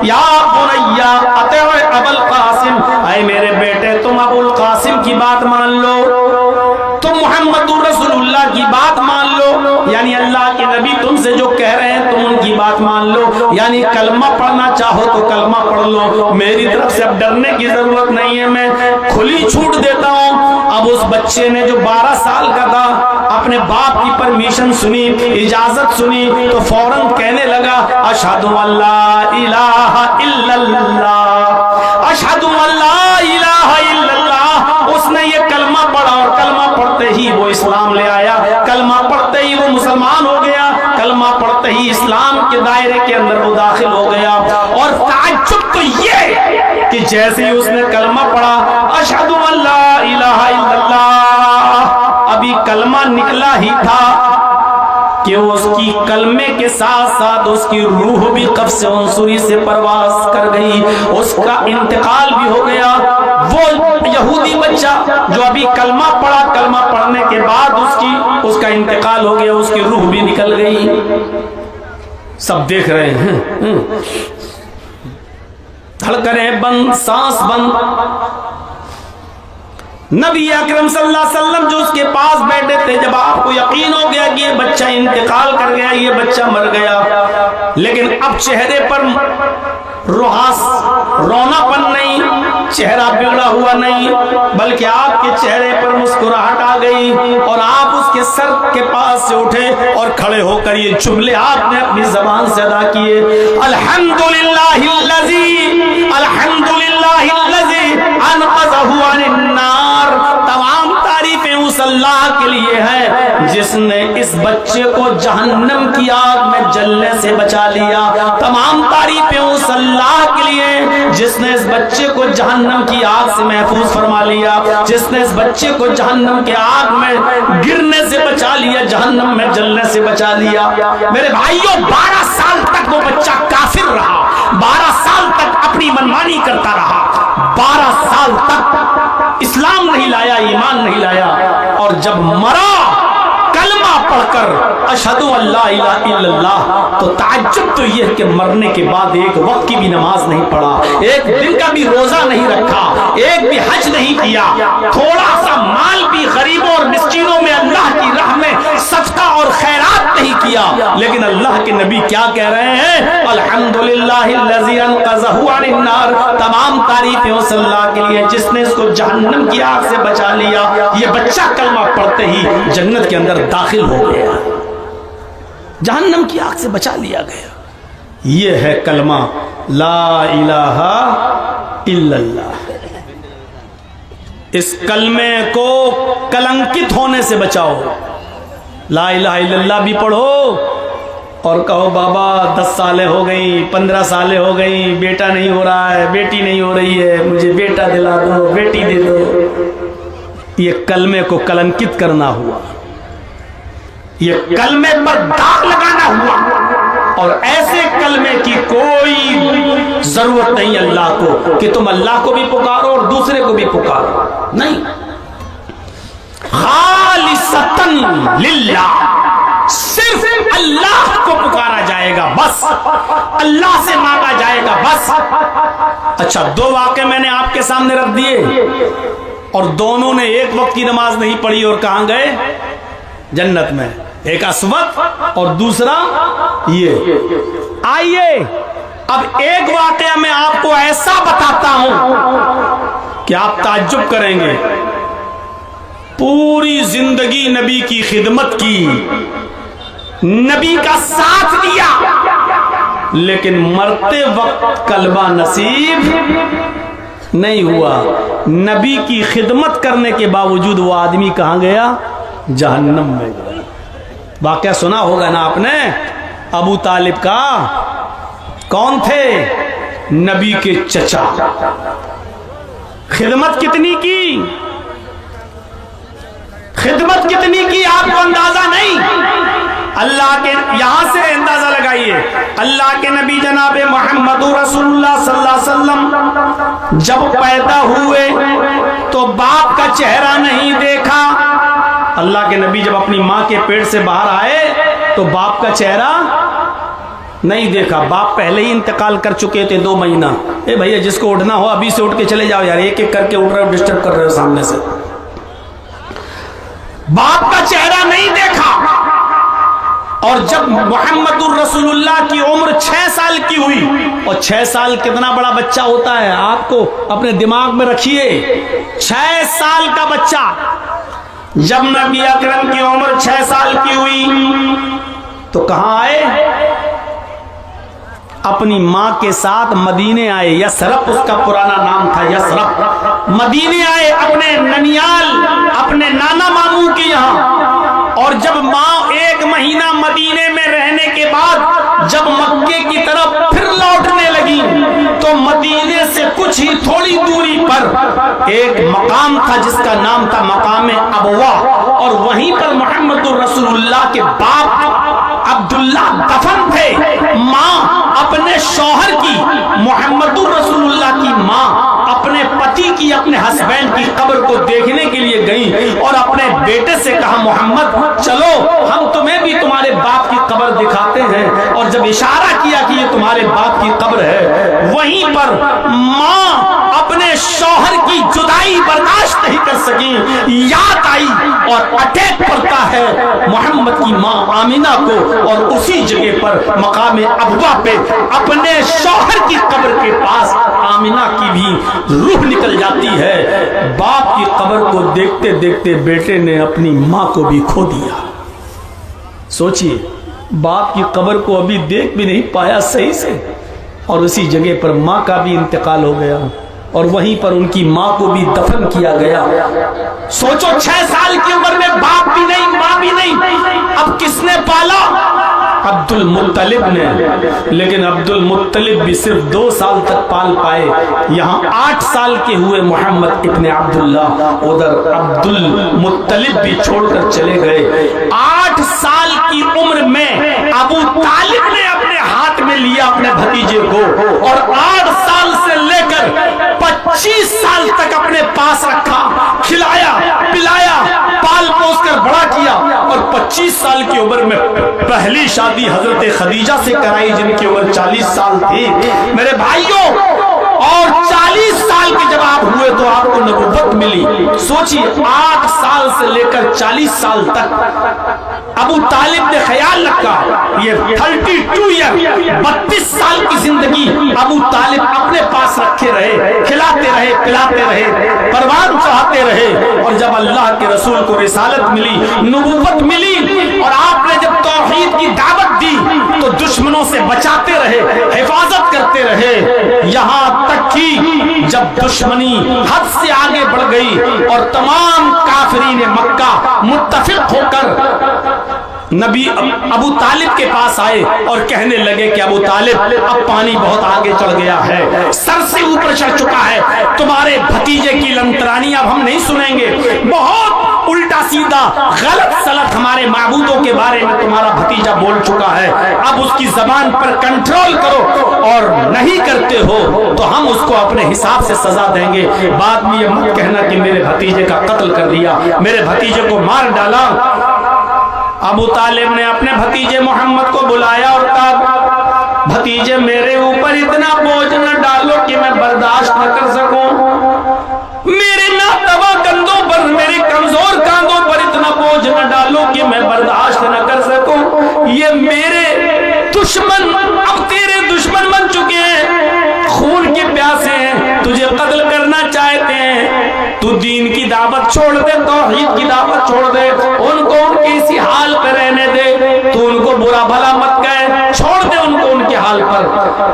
یا بنیا، اطیع ابا القاسم، اے میرے بیٹے تم ابو القاسم کی بات مان لو، تم محمد رسول اللہ کی بات مان لو، یعنی اللہ کے نبی تم سے جو کہہ رہے ہیں تم ان کی بات مان لو، یعنی کلمہ پڑھنا چاہو تو کلمہ پڑھ لو، میری طرف سے اب ڈرنے کی ضرورت نہیں ہے، میں کھلی چھوٹ دیتا ہوں۔ اب اس بچے نے جو 12 سال کا تھا، اپنے باپ کی پرمیشن سنی، اجازت سنی، تو فوراً کہنے لگا اشہد ان لا الہ الا اللہ، اشہد ان لا الہ الا اللہ۔ اس نے یہ کلمہ پڑھا، اور کلمہ پڑھتے ہی وہ اسلام لے آیا، کلمہ پڑھتے ہی وہ مسلمان ہو گیا، کلمہ پڑھتے ہی اسلام کے دائرے کے اندر وہ داخل ہو گیا. اور تعجب تو یہ کہ جیسے ہی اس نے کلمہ پڑھا اشہد ان لا الہ الا اللہ، ابھی کلمہ نکلا ہی تھا کہ اس کی کلمے کے ساتھ ساتھ اس کی روح بھی قبض عنصری سے پرواز کر گئی، اس کا انتقال بھی ہو گیا. وہ یہودی بچہ جو ابھی کلمہ پڑھا، کلمہ پڑھنے کے بعد اس کا انتقال ہو گیا، اس کی روح بھی نکل گئی. سب دیکھ رہے ہیں، دھڑکنیں بند، سانس بند. نبی اکرم صلی اللہ علیہ وسلم جو اس کے پاس بیٹھے تھے، جب آپ کو یقین ہو گیا کہ یہ بچہ انتقال کر گیا، یہ بچہ مر گیا، لیکن اب چہرے پر رونا پن نہیں، چہرہ بگڑا ہوا نہیں، بلکہ آپ کے چہرے پر مسکراہٹ آ گئی، اور آپ اس کے سر کے پاس سے اٹھے اور کھڑے ہو کر یہ جملے آپ نے اپنی زبان سے ادا کیے: الحمدللہ الذی انقذہ عن النار. تمام تعریفیں اس اللہ کے لیے ہیں جس نے اس بچے کو جہنم کی آگ میں جلنے سے بچا لیا. تمام تعریفیں اس اللہ کے لیے جس نے اس بچے کو جہنم کی آگ سے محفوظ فرما لیا، جس نے اس بچے کو جہنم کی آگ میں گرنے سے بچا لیا، جہنم میں جلنے سے بچا لیا. میرے بھائیوں، 12 سال تک وہ بچہ کافر رہا، 12 سال تک اپنی منمانی کرتا رہا، 12 سال تک اسلام نہیں لایا، ایمان نہیں لایا، اور جب مرا کلمہ پڑھ کر اشہد ان لا الہ الا اللہ، تو تعجب تو یہ کہ مرنے کے بعد ایک وقت کی بھی نماز نہیں پڑھا، ایک دن کا بھی روزہ نہیں رکھا، ایک بھی حج نہیں کیا، تھوڑا سا مال بھی غریبوں اور مسکینوں میں اللہ کی راہ میں صدقہ اور خیرات نہیں کیا. لیکن اللہ کے نبی کیا کہہ رہے ہیں؟ الحمدللہ الذی انقذہ عن النار. تمام تعریفیں اس اللہ کے لیے جس نے اس کو جہنم کی آگ سے بچا لیا. یہ بچہ کلمہ پڑھتے ہی جنت کے اندر داخل ہو گیا، جہنم کی آگ سے بچا لیا گیا. یہ ہے کلمہ لا الہ الا اللہ. اس کلمے کو کلنکت ہونے سے بچاؤ. لا الہ الا اللہ بھی پڑھو اور کہو بابا 10 سالیں ہو گئی، 15 سالیں ہو گئی، بیٹا نہیں ہو رہا ہے، بیٹی نہیں ہو رہی ہے، مجھے بیٹا دلا دو، بیٹی دے دو. یہ کلمے کو کلنکت کرنا ہوا، یہ کلمے پر داغ لگانا ہوا. اور ایسے کلمے کی کوئی ضرورت نہیں اللہ کو کہ تم اللہ کو بھی پکارو اور دوسرے کو بھی پکارو، نہیں. خالصتاً للہ، صرف اللہ کو پکارا جائے گا، بس اللہ سے مانگا جائے گا، بس. اچھا، 2 واقعے میں نے آپ کے سامنے رکھ دیے، اور دونوں نے ایک وقت کی نماز نہیں پڑھی اور کہاں گئے؟ جنت میں. ایک اسود اور دوسرا یہ. آئیے اب ایک واقعہ میں آپ کو ایسا بتاتا ہوں کہ آپ تعجب کریں گے. پوری زندگی نبی کی خدمت کی، نبی کا ساتھ دیا، لیکن مرتے وقت کلمہ نصیب نہیں ہوا. نبی کی خدمت کرنے کے باوجود وہ آدمی کہاں گیا؟ جہنم میں گیا. واقعہ سنا ہوگا نا آپ نے ابو طالب کا. کون تھے؟ نبی کے چچا. خدمت کتنی کی، خدمت کتنی کی آپ کو اندازہ نہیں. اللہ کے یہاں سے اندازہ لگائیے. اللہ کے نبی جناب محمد رسول اللہ صلی اللہ علیہ وسلم جب پیدا ہوئے تو باپ کا چہرہ نہیں دیکھا. اللہ کے نبی جب اپنی ماں کے پیٹ سے باہر آئے تو باپ کا چہرہ نہیں دیکھا. باپ پہلے ہی انتقال کر چکے تھے 2 مہینہ. اے بھیا جس کو اٹھنا ہو ابھی سے اٹھ کے چلے جاؤ یار، ایک ایک کر کے اٹھ رہے ہو، ڈسٹرب کر رہے ہو سامنے سے. باپ کا چہرہ نہیں دیکھا. اور جب محمد الرسول اللہ کی عمر 6 سال کی ہوئی، اور 6 سال کتنا بڑا بچہ ہوتا ہے آپ کو اپنے دماغ میں رکھیے. 6 سال کا بچہ جب نبی اکرم کی عمر 6 سال کی ہوئی تو کہاں آئے؟ اپنی ماں کے ساتھ مدینے آئے. یسرب اس کا پرانا نام تھا، یسرب. مدینے آئے اپنے ننیال، اپنے نانا ماموں کے یہاں. اور جب ماں 1 مہینہ مدینے میں رہنے بعد جب مکے کی طرف پھر لوٹنے لگی تو مدینے سے کچھ ہی تھوڑی دوری پر ایک مقام تھا جس کا نام تھا مقام ابوا، اور وہیں پر محمد الرسول اللہ کے باپ عبداللہ دفن تھے۔ ماں اپنے شوہر کی، محمد الرسول اللہ کی ماں اپنے پتی کی، اپنے ہسبینڈ کی قبر کو دیکھنے کے لیے گئیں اور اپنے بیٹے سے کہا محمد چلو ہم تمہیں بھی تمہارے باپ کی قبر دکھاتے ہیں، اور جب اشارہ کیا کہ یہ تمہارے باپ کی قبر ہے، وہیں پر ماں اپنے شوہر کی جدائی برداشت نہیں کر سکیں، یاد آئی اور اٹیک کرتا ہے محمد کی ماں آمینہ کو، اور اسی جگہ پر مقام ابوا پہ اپنے شوہر کی قبر کے پاس آمینہ کی بھی روح نکل جاتی ہے۔ باپ کی قبر کو دیکھتے دیکھتے بیٹے نے اپنی ماں کو بھی کھو دیا۔ سوچئے، باپ کی قبر کو ابھی دیکھ بھی نہیں پایا صحیح سے، اور اسی جگہ پر ماں کا بھی انتقال ہو گیا، اور وہیں پر ان کی ماں کو بھی دفن کیا گیا۔ سوچو 6 سال کی عمر میں باپ بھی نہیں ماں بھی نہیں، اب کس نے پالا؟ عبد المطلب نے، لیکن عبد المطلب بھی صرف 2 سال تک پال پائے، یہاں 8 سال کے ہوئے محمد ابن عبداللہ، ادھر عبد المطلب بھی چھوڑ کر چلے گئے۔ 8 سال کی عمر میں ابو طالب نے اپنے ہاتھ میں لیا اپنے بھتیجے کو، اور 8 سال سے لے کر 25 سال تک اپنے پاس رکھا، کھلایا پلایا پال پوس کر بڑا کیا، اور 25 سال کی عمر میں پہلی شادی حضرت خدیجہ سے کرائی جن کی عمر 40 سال تھی۔ میرے بھائیوں، اور 40 سال کے جب آپ ہوئے تو آپ کو نبوت ملی۔ سوچئے 8 سال سے لے کر 40 سال تک ابو طالب نے خیال رکھا، یہ 32 ایئر 32 سال کی زندگی ابو طالب اپنے پاس رکھے رہے، کھلاتے رہے پلاتے رہے، پروان چڑھاتے رہے، اور جب اللہ کے رسول کو رسالت ملی، نبوت ملی، اور آپ نے جب توحید کی دعوت دی تو دشمنوں سے بچاتے رہے، حفاظت کرتے رہے، یہاں تک کہ جب دشمنی حد سے آگے بڑھ گئی اور تمام کافرین مکہ متفق ہو کر نبی ابو طالب کے پاس آئے اور کہنے لگے کہ ابو طالب اب پانی بہت آگے چڑھ گیا ہے، سر سے اوپر چڑھ چکا ہے، تمہارے بھتیجے کی لنترانی اب ہم نہیں سنیں گے، بہت الٹا سیدھا غلط سلط ہمارے معبودوں کے بارے میں تمہارا بھتیجا بول چکا ہے، اب اس کی زبان پر کنٹرول کرو، اور نہیں کرتے ہو تو ہم اس کو اپنے حساب سے سزا دیں گے، بعد میں یہ مت کہنا کہ میرے بھتیجے کا قتل کر دیا، میرے بھتیجے کو مار ڈالا۔ ابو طالب نے اپنے بھتیجے محمد کو بلایا اور کہا بھتیجے میرے اوپر اتنا بوجھ نہ ڈالو کہ میں برداشت نہ کر سکوں، میرے ناتوا کندھوں پر، میرے کمزور کاندھوں پر اتنا بوجھ نہ ڈالو کہ میں برداشت نہ کر سکوں، یہ میرے دشمن اب تیرے دشمن بن چکے ہیں، خون کے پیاسے ہیں، تجھے قتل کرنا چاہتے ہیں، تو دین کی دعوت چھوڑ دے، توحید کی دعوت چھوڑ دے، ان کو ان کے اسی حال پہ رہنے دے، تو ان کو برا بھلا مت کہے، چھوڑ دے ان کو ان کے حال پر۔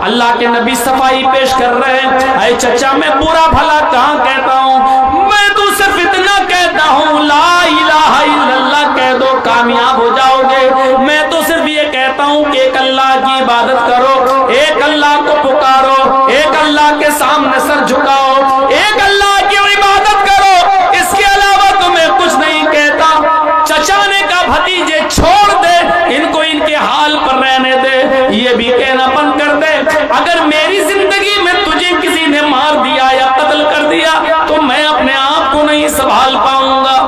اللہ کے نبی صفائی پیش کر رہے ہیں، اے چچا میں برا بھلا کہاں کہتا ہوں، میں تو صرف اتنا کہتا ہوں لا الہ الا اللہ کہہ دو کامیاب ہو جاؤ گے، میں تو صرف یہ کہتا ہوں کہ ایک اللہ کی عبادت کرو، ایک اللہ کو پکارو، ایک اللہ کے سامنے سر جھکاؤ، ایک اللہ کی عبادت کرو، اس کے علاوہ تمہیں کچھ نہیں کہتا۔ چچا نے کہا بھتیجے چھوڑ دے ان کو، ان کے حال پر رہنے دے، یہ بھی کہنا بند کر دے اگر میری زندگی میں تجھے کسی نے مار دیا یا قتل کر دیا تو میں اپنے آپ کو نہیں سنبھال پاؤں گا۔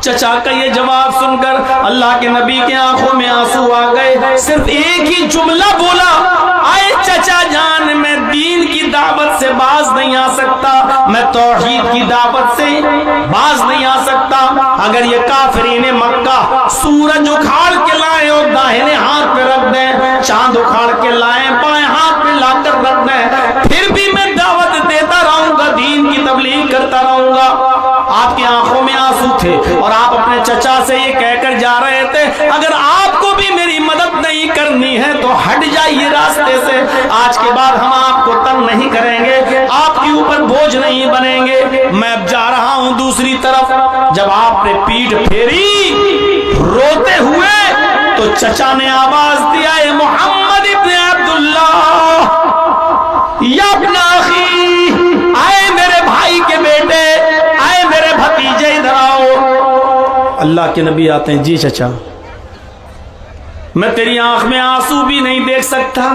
چچا کا یہ جواب سن کر اللہ کے نبی کے آنکھوں میں آنسو آ گئے، صرف ایک ہی جملہ بولا، آئے چچا جان میں دین کی دعوت سے باز نہیں آ سکتا، میں توحید کی دعوت سے باز نہیں آ سکتا، اگر یہ کافرین مکہ سورج اکھاڑ کے لائیں اور داہنے ہاتھ پہ رکھ دیں، چاند اکھاڑ کے لائیں بائیں ہاتھ پہ لا کر رکھ دیں، پھر بھی میں دعوت دیتا رہوں گا، دین کی تبلیغ کرتا رہوں گا۔ آپ کی آنکھوں میں آنسو تھے اور آپ اپنے چچا سے یہ کہہ کر جا رہے تھے اگر آپ کو بھی میری مدد نہیں کرنی ہے تو ہٹ جائیے راستے سے، آج کے بعد ہم آپ کو تنگ نہیں کریں گے، آپ کے اوپر بوجھ نہیں بنیں گے، میں اب جا رہا ہوں دوسری طرف۔ جب آپ نے پیٹھ پھیری روتے ہوئے تو چچا نے آواز دیا اے محمد ابن عبداللہ یا ابن اخی، آئے میرے بھائی کے بیٹے، آئے میرے بھتیجے، ادھر آؤ۔ اللہ کے نبی آتے ہیں، جی چچا میں تیری آنکھ میں آنسو بھی نہیں دیکھ سکتا،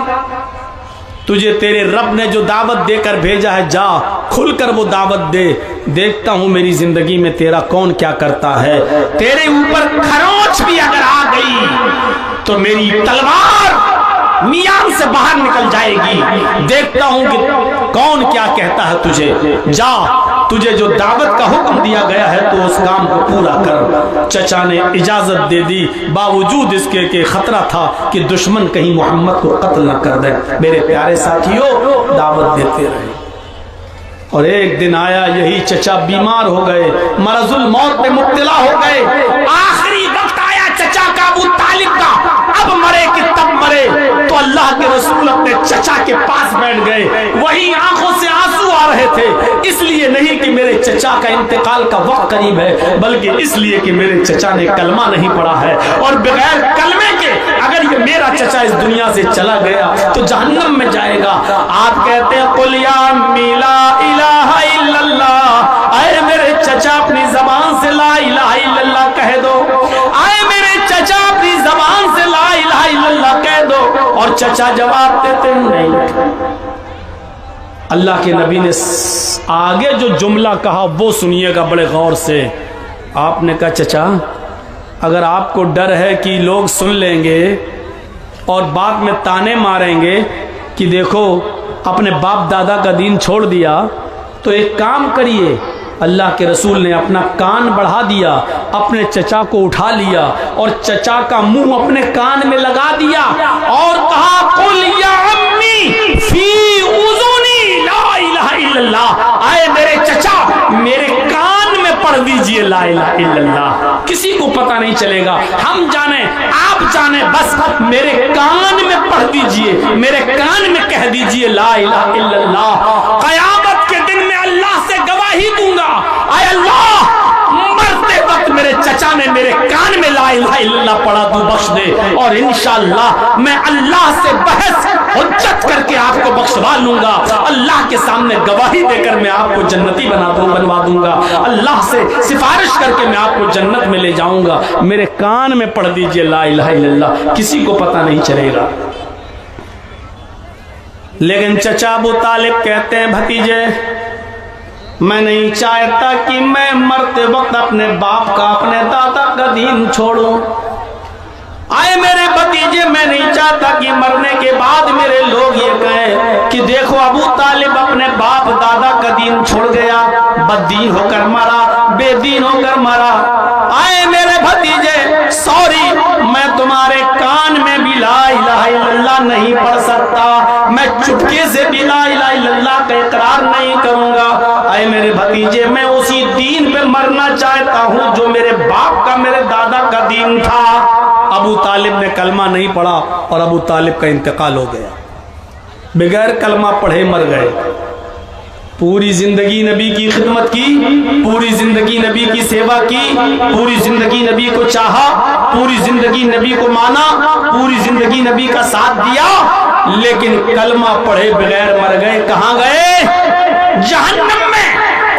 تجھے تیرے رب نے جو دعوت دے کر بھیجا ہے جا کھل کر وہ دعوت دے، دیکھتا ہوں میری زندگی میں تیرا کون کیا کرتا ہے، تیرے اوپر کھروچ بھی اگر آ گئی تو میری تلوار میان سے باہر نکل جائے گی، دیکھتا ہوں کہ کون کیا کہتا ہے تجھے، جا تجھے جو دعوت کا حکم دیا گیا ہے تو اس کام کو پورا کر۔ چچا نے اجازت دے دی، باوجود اس کے کہ خطرہ تھا کہ دشمن کہیں محمد کو قتل نہ کر دے۔ میرے پیارے ساتھیوں، دعوت دیتے رہے، اور ایک دن آیا یہی چچا بیمار ہو گئے، مرض الموت پہ مبتلا ہو گئے، آخری وقت آیا چچا کا، ابو طالب کا، اب مرے کہ تب مرے، تو اللہ کے رسول اپنے چچا کے پاس بیٹھ گئے، وہی آنکھوں سے آنسو آ رہے تھے، اس لیے نہیں کہ میرے چچا کا انتقال کا وقت قریب ہے، بلکہ اس لیے کہ میرے چچا نے کلمہ نہیں پڑھا ہے، اور بغیر کلمے کے اگر یہ میرا چچا اس دنیا سے چلا گیا تو جہنم میں جائے گا۔ آپ کہتے ہیں قل یا امی لا الہ الا اللہ، اے میرے چچا اپنی زبان سے لا الہ الا اللہ کہہ دو، اے میرے چچا اپنی زبان سے لا الہ الا اللہ کہہ دو، اور چچا جواب دیتے نہیں۔ اللہ کے نبی نے آگے جو جملہ کہا وہ سنیے گا بڑے غور سے۔ آپ نے کہا چچا اگر آپ کو ڈر ہے کہ لوگ سن لیں گے اور بعد میں تانے ماریں گے کہ دیکھو اپنے باپ دادا کا دین چھوڑ دیا، تو ایک کام کریے۔ اللہ کے رسول نے اپنا کان بڑھا دیا، اپنے چچا کو اٹھا لیا اور چچا کا منہ اپنے کان میں لگا دیا اور کہا قل یا امی فی اذنی لا الہ الا اللہ، آئے میرے چچا میرے کان میں پڑھ دیجئے لا الہ الا اللہ، کسی کو پتہ نہیں چلے گا، ہم جانیں آپ جانیں، بس میرے کان میں پڑھ دیجئے، میرے کان میں کہہ دیجئے لا الہ الا اللہ۔ قیامت کے دن میں اللہ سے گواہی دوں گا، اے اللہ مرتے وقت میرے چچا نے میرے کان میں لا الہ الا اللہ پڑھا، تو بخش دے، اور انشاءاللہ میں اللہ سے بحث حجت کر کے آپ کو بخشوا لوں گا، اللہ کے سامنے گواہی دے کر میں آپ کو جنتی بنوا دوں گا، اللہ سے سفارش کر کے میں آپ کو جنت میں لے جاؤں گا، میرے کان میں پڑھ دیجئے لا الہ الا اللہ، کسی کو پتہ نہیں چلے گا۔ لیکن چچا ابو طالب کہتے ہیں بھتیجے میں نہیں چاہتا کہ میں مرتے وقت اپنے باپ کا اپنے دادا کا دین چھوڑوں، آئے میرے بھتیجے میں نہیں چاہتا کہ مرنے کے بعد میرے لوگ یہ کہیں کہ دیکھو ابو طالب اپنے باپ دادا کا دین چھوڑ گیا، بد دین ہو کر مرا، بے دین ہو کر مرا۔ آئے میرے بھتیجے سوری، میں تمہارے کان میں بھی لا الہ الا اللہ نہیں پڑھ سکتا، میں چپکے سے بھی لا الہ الا اللہ کا اقرار نہیں کروں گا۔ اے میرے بھتیجے میں اسی دین پہ مرنا چاہتا ہوں جو میرے باپ کا میرے دادا کا دین تھا۔ ابو طالب نے کلمہ نہیں پڑھا اور ابو طالب کا انتقال ہو گیا، بغیر کلمہ پڑھے مر گئے۔ پوری زندگی نبی کی خدمت کی، پوری زندگی نبی کی سیوا کی، پوری زندگی نبی کو چاہا، پوری زندگی نبی کو مانا، پوری زندگی نبی کا ساتھ دیا، لیکن کلمہ پڑھے بغیر مر گئے۔ کہاں گئے؟ جہنم میں۔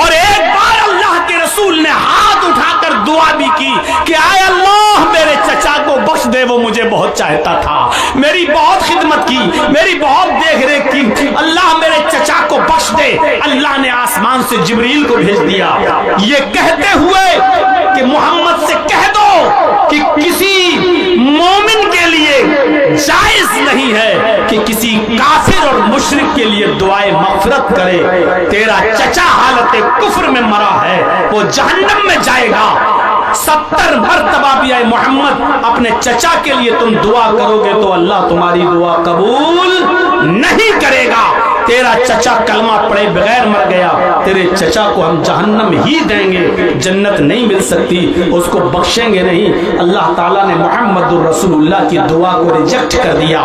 اور ایک بار اللہ کے رسول نے ہاتھ اٹھا کر دعا بھی کی کہ اے اللہ میرے چچا کو بخش دے، وہ مجھے بہت چاہتا تھا، میری بہت خدمت کی، میری بہت دیکھ ریکھ کی، اللہ میرے چچا کو بخش دے۔ اللہ نے آسمان سے جبریل کو بھیج دیا یہ کہتے ہوئے کہ محمد سے کہہ دو کہ کسی مومن کے لیے جائز نہیں ہے کہ کسی کافر اور مشرک کے لیے دعائے مغفرت کرے۔ تیرا چچا حالت کفر میں مرا ہے، وہ جہنم میں جائے گا، 70 مرتبہ بھی اے محمد اپنے چچا کے لیے تم دعا کرو گے تو اللہ تمہاری دعا قبول نہیں کرے گا۔ تیرا چچا کلمہ پڑھے بغیر مر گیا، تیرے چچا کو ہم جہنم ہی دیں گے، جنت نہیں مل سکتی، اس کو بخشیں گے نہیں۔ اللہ تعالیٰ نے محمد الرسول اللہ کی دعا کو ریجیکٹ کر دیا،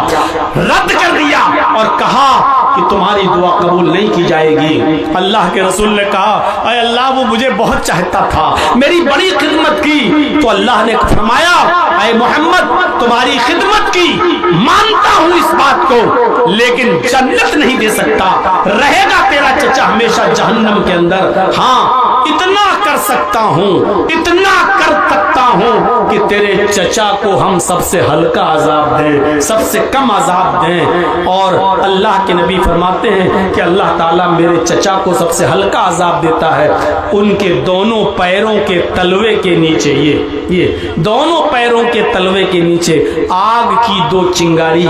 رد کر دیا، اور کہا کہ تمہاری دعا قبول نہیں کی جائے گی۔ اللہ کے رسول نے کہا اے اللہ وہ مجھے بہت چاہتا تھا، میری بڑی خدمت کی، تو اللہ نے فرمایا اے اے محمد تمہاری خدمت کی مانتا ہوں اس بات کو، لیکن جنت نہیں دے سکتا، رہے گا تیرا چچا ہمیشہ جہنم کے اندر۔ ہاں اتنا کر سکتا ہوں، اتنا کر سکتا ہوں کہ تیرے چچا کو ہم سب سے ہلکا عذاب دیں، سب سے کم عذاب دیں۔ اور اللہ کے نبی فرماتے ہیں کہ اللہ تعالیٰ میرے چچا کو سب سے ہلکا عذاب دیتا ہے، ان کے دونوں پیروں کے تلوے کے نیچے، یہ دونوں پیروں کے تلوے کے نیچے آگ کی دو چنگاری،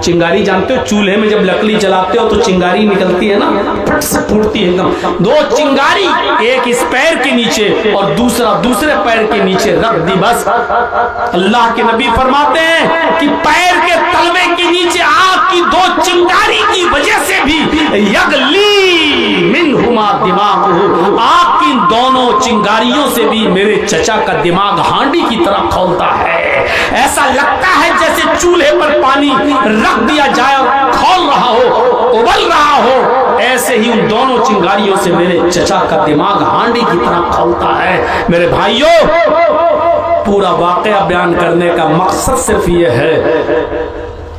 چنگاری جانتے ہو چولہے میں جب لکڑی جلاتے ہو تو چنگاری نکلتی ہے نا، پھٹ سے پھوٹتی ہے ایک دم، دو چنگاری ایک اس پیر کے نیچے اور دوسرا دوسرے پیر کے نیچے رکھ دی، بس۔ اللہ کے نبی فرماتے ہیں کہ پیر کے تلوے کے نیچے آگ کی دو چنگاری کی وجہ سے بھی یغلی منہما دماغہ، آگ کی دونوں چنگاریوں سے بھی میرے چچا کا دماغ ہانڈی کی طرح کھولتا ہے، ایسا لگتا ہے جیسے چولہے پر پانی رکھ دیا جائے اور کھول رہا ہو، ابل رہا ہو، ایسے ہی ان دونوں چنگاریوں سے میرے چچا کا دماغ ہانڈی کی طرح کھولتا ہے۔ میرے بھائیوں، پورا واقعہ بیان کرنے کا مقصد صرف یہ ہے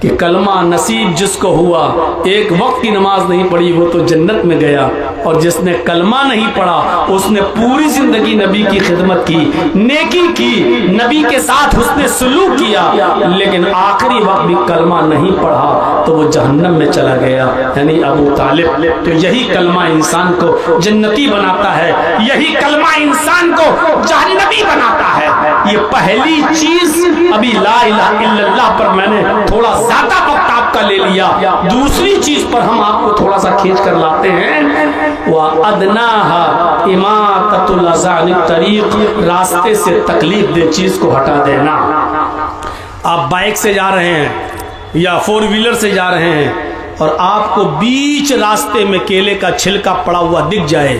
کہ کلمہ نصیب جس کو ہوا، ایک وقت کی نماز نہیں پڑھی وہ تو جنت میں گیا، اور جس نے کلمہ نہیں پڑھا اس نے پوری زندگی نبی کی خدمت کی، نیکی کی، نبی کے ساتھ حسن سلوک کیا، لیکن آخری وقت بھی کلمہ نہیں پڑھا تو وہ جہنم میں چلا گیا، یعنی ابو طالب۔ تو یہی کلمہ انسان کو جنتی بناتا ہے، یہی کلمہ انسان کو جہنمی بناتا ہے۔ یہ پہلی چیز ابھی لا الہ الا اللہ پر میں نے تھوڑا زیادہ وقت آپ کا لے لیا، دوسری چیز پر ہم آپ کو تھوڑا سا کھینچ کر لاتے ہیں، وَأَدْنَاهَا إِمَاطَةُ الْأَذَى عَنِ الطَّرِيقِ، راستے سے تکلیف دہ چیز کو ہٹا دینا۔ آپ بائک سے جا رہے ہیں یا فور ویلر سے جا رہے ہیں اور آپ کو بیچ راستے میں کیلے کا چھلکا پڑا ہوا دکھ جائے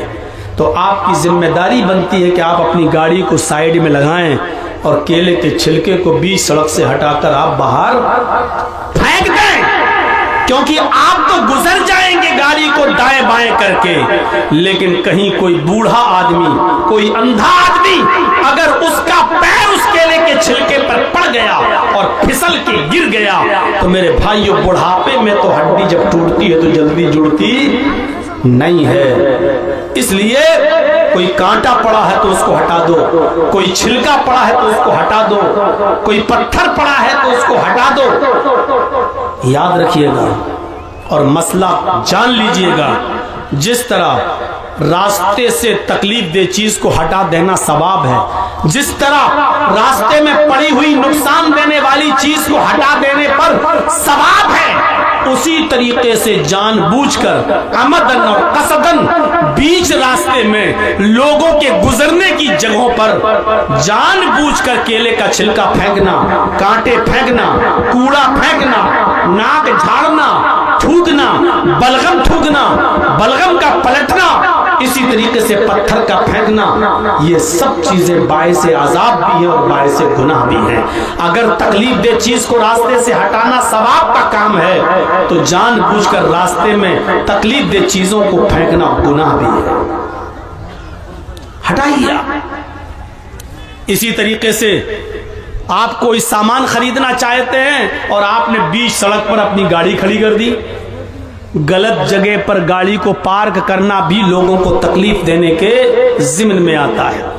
تو آپ کی ذمہ داری بنتی ہے کہ آپ اپنی گاڑی کو سائیڈ میں لگائیں اور کیلے کے چھلکے کو بیچ سڑک سے ہٹا کر آپ باہر پھینک دیں، کیونکہ آپ تو گزر جائیں گے گاڑی کو دائیں بائیں کر کے، لیکن کہیں کوئی بوڑھا آدمی، کوئی اندھا آدمی اگر اس کا پیر اس کیلے کے چھلکے پر پڑ گیا اور پھسل کے گر گیا تو میرے بھائیوں، بڑھاپے میں تو ہڈی جب ٹوٹتی ہے تو جلدی جڑتی نہیں ہے۔ اس لیے کوئی کانٹا پڑا ہے تو اس کو ہٹا دو، کوئی چھلکا پڑا ہے تو اس کو ہٹا دو، کوئی پتھر پڑا ہے تو اس کو ہٹا دو۔ یاد رکھیے گا اور مسئلہ جان لیجئے گا، جس طرح راستے سے تکلیف دہ چیز کو ہٹا دینا ثواب ہے، جس طرح راستے میں پڑی ہوئی نقصان دینے والی چیز کو ہٹا دینے پر ثواب ہے، اسی طریقے سے جان بوجھ کر عمدن اور قصدن بیچ راستے میں لوگوں کے گزرنے کی جگہوں پر جان بوجھ کر کیلے کا چھلکا پھینکنا، کانٹے پھینکنا، کوڑا پھینکنا، ناک جھاڑنا، تھوکنا، بلغم تھوکنا، بلغم کا پلٹنا، اسی طریقے سے پتھر کا پھینکنا، یہ سب چیزیں باعث عذاب بھی ہیں اور باعث گناہ بھی ہیں۔ اگر تکلیف دہ چیز کو راستے سے ہٹانا ثواب کا کام ہے تو جان بوجھ کر راستے میں تکلیف دہ چیزوں کو پھینکنا گناہ بھی ہے، ہٹائیے۔ اسی طریقے سے آپ کوئی سامان خریدنا چاہتے ہیں اور آپ نے بیچ سڑک پر اپنی گاڑی کھڑی کر دی، غلط جگہ پر گاڑی کو پارک کرنا بھی لوگوں کو تکلیف دینے کے ضمن میں آتا ہے۔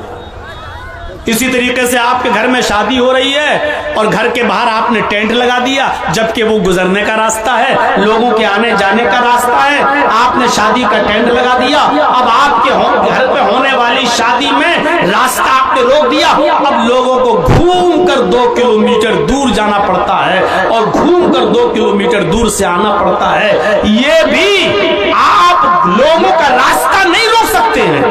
اسی طریقے سے آپ کے گھر میں شادی ہو رہی ہے اور گھر کے باہر آپ نے ٹینٹ لگا دیا، جبکہ وہ گزرنے کا راستہ ہے، لوگوں کے آنے جانے کا راستہ ہے، آپ نے شادی کا ٹینٹ لگا دیا، اب آپ کے گھر پہ ہونے والی شادی میں راستہ آپ نے روک دیا، اب لوگوں کو گھوم کر 2 کلومیٹر دور جانا پڑتا ہے اور گھوم کر 2 کلومیٹر دور سے آنا پڑتا ہے۔ یہ بھی آپ لوگوں کا راستہ نہیں روک سکتے ہیں،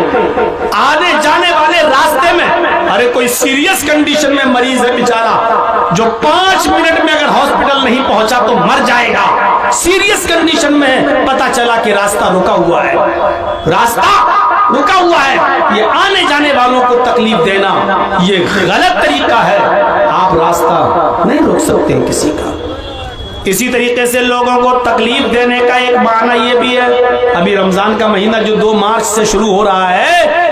آنے جانے والے راستے میں۔ ارے کوئی سیریس کنڈیشن میں مریض ہے بیچارہ جو 5 منٹ میں اگر ہاسپٹل نہیں پہنچا تو مر جائے گا، سیریس کنڈیشن میں پتا چلا کہ راستہ رکا ہوا ہے، راستہ رکا ہوا ہے، یہ آنے جانے والوں کو تکلیف دینا یہ غلط طریقہ ہے، آپ راستہ نہیں روک سکتے کسی کا۔ اسی طریقے سے لوگوں کو تکلیف دینے کا ایک معنی یہ بھی ہے، ابھی رمضان کا مہینہ جو 2 مارچ سے شروع ہو رہا ہے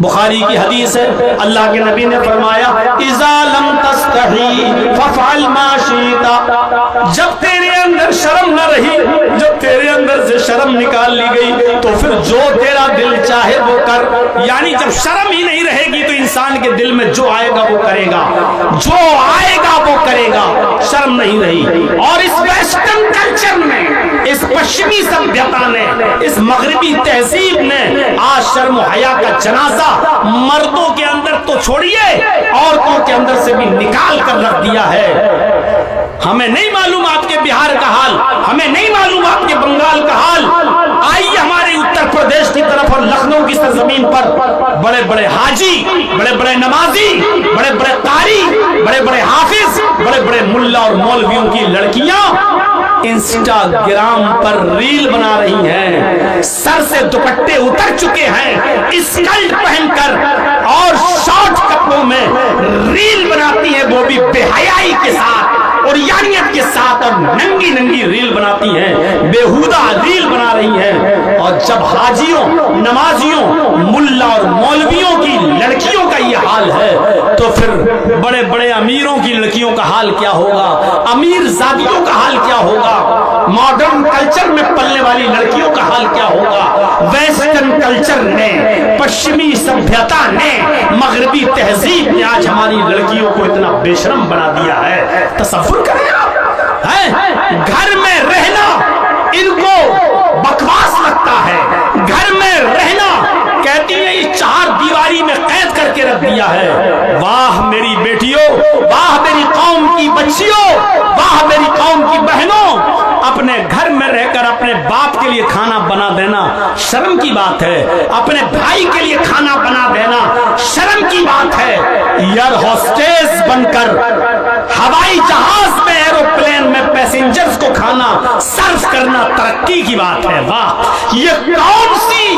بخاری کی حدیث ہے، اللہ کے نبی نے فرمایا اذا لم تستحی ففعل ما شئت، جب تیرے اندر شرم نہ رہی، جب تیرے اندر سے شرم نکال لی گئی تو پھر جو تیرا دل چاہے وہ کر. یعنی جب شرم ہی نہیں رہے گی تو انسان کے دل میں جو آئے گا وہ کرے گا، جو آئے گا وہ کرے گا، شرم نہیں رہی. اور اس ویسٹرن کلچر میں، اس پشچمی سبھیتا نے، اس مغربی تہذیب نے آج شرم و حیا کا جنازہ مردوں کے اندر تو چھوڑیے عورتوں کے اندر سے بھی نکال کر رکھ دیا ہے. ہمیں نہیں معلوم آپ کے بہار کا حال، ہمیں نہیں معلوم آپ کے بنگال کا حال. آئیے ہمارے اتر پردیش کی طرف اور لکھنؤ کی سرزمین پر بڑے بڑے حاجی، بڑے بڑے نمازی، بڑے بڑے قاری، بڑے بڑے حافظ، بڑے بڑے ملا اور مولویوں کی لڑکیاں انسٹاگرام پر ریل بنا رہی ہیں، سر سے دوپٹے اتر چکے ہیں، اسکرٹ پہن کر اور شارٹ کپڑوں میں ریل بناتی ہیں، وہ بھی بے حیائی کے ساتھ اور یانیت کے ساتھ، اور ننگی ننگی ریل بناتی ہیں، بیہودہ ریل بنا رہی ہیں. اور جب حاجیوں، نمازیوں، ملا اور مولویوں کی لڑکیوں کا یہ حال ہے تو پھر بڑے بڑے امیروں کی لڑکیوں کا حال کیا ہوگا، امیر زادیوں کا حال کیا ہوگا، ماڈرن کلچر میں پلنے والی لڑکیوں کا حال کیا ہوگا. ویسٹرن کلچر نے، پشچمی سبھیتا نے، مغربی تہذیب نے آج ہماری لڑکیوں کو اتنا بے شرم بنا دیا ہے. تصور کریں آپ، گھر میں رہنا ان کو بکواس لگتا ہے، گھر میں رہنا کہتی ہیں اس چار دیواری میں قید کر کے رکھ دیا ہے. واہ میری بیٹیوں، واہ میری قوم کی بچیوں، واہ میری قوم کی بہنوں، اپنے گھر میں رہ کر اپنے باپ کے لیے کھانا بنا دینا شرم کی بات ہے، اپنے بھائی کے لیے کھانا بنا دینا شرم کی بات ہے. ایئر ہوسٹس بن کر ہوائی جہاز میں، ایروپلین میں پیسنجرز کو کھانا سرو کرنا ترقی کی بات ہے. واہ، یہ کون سی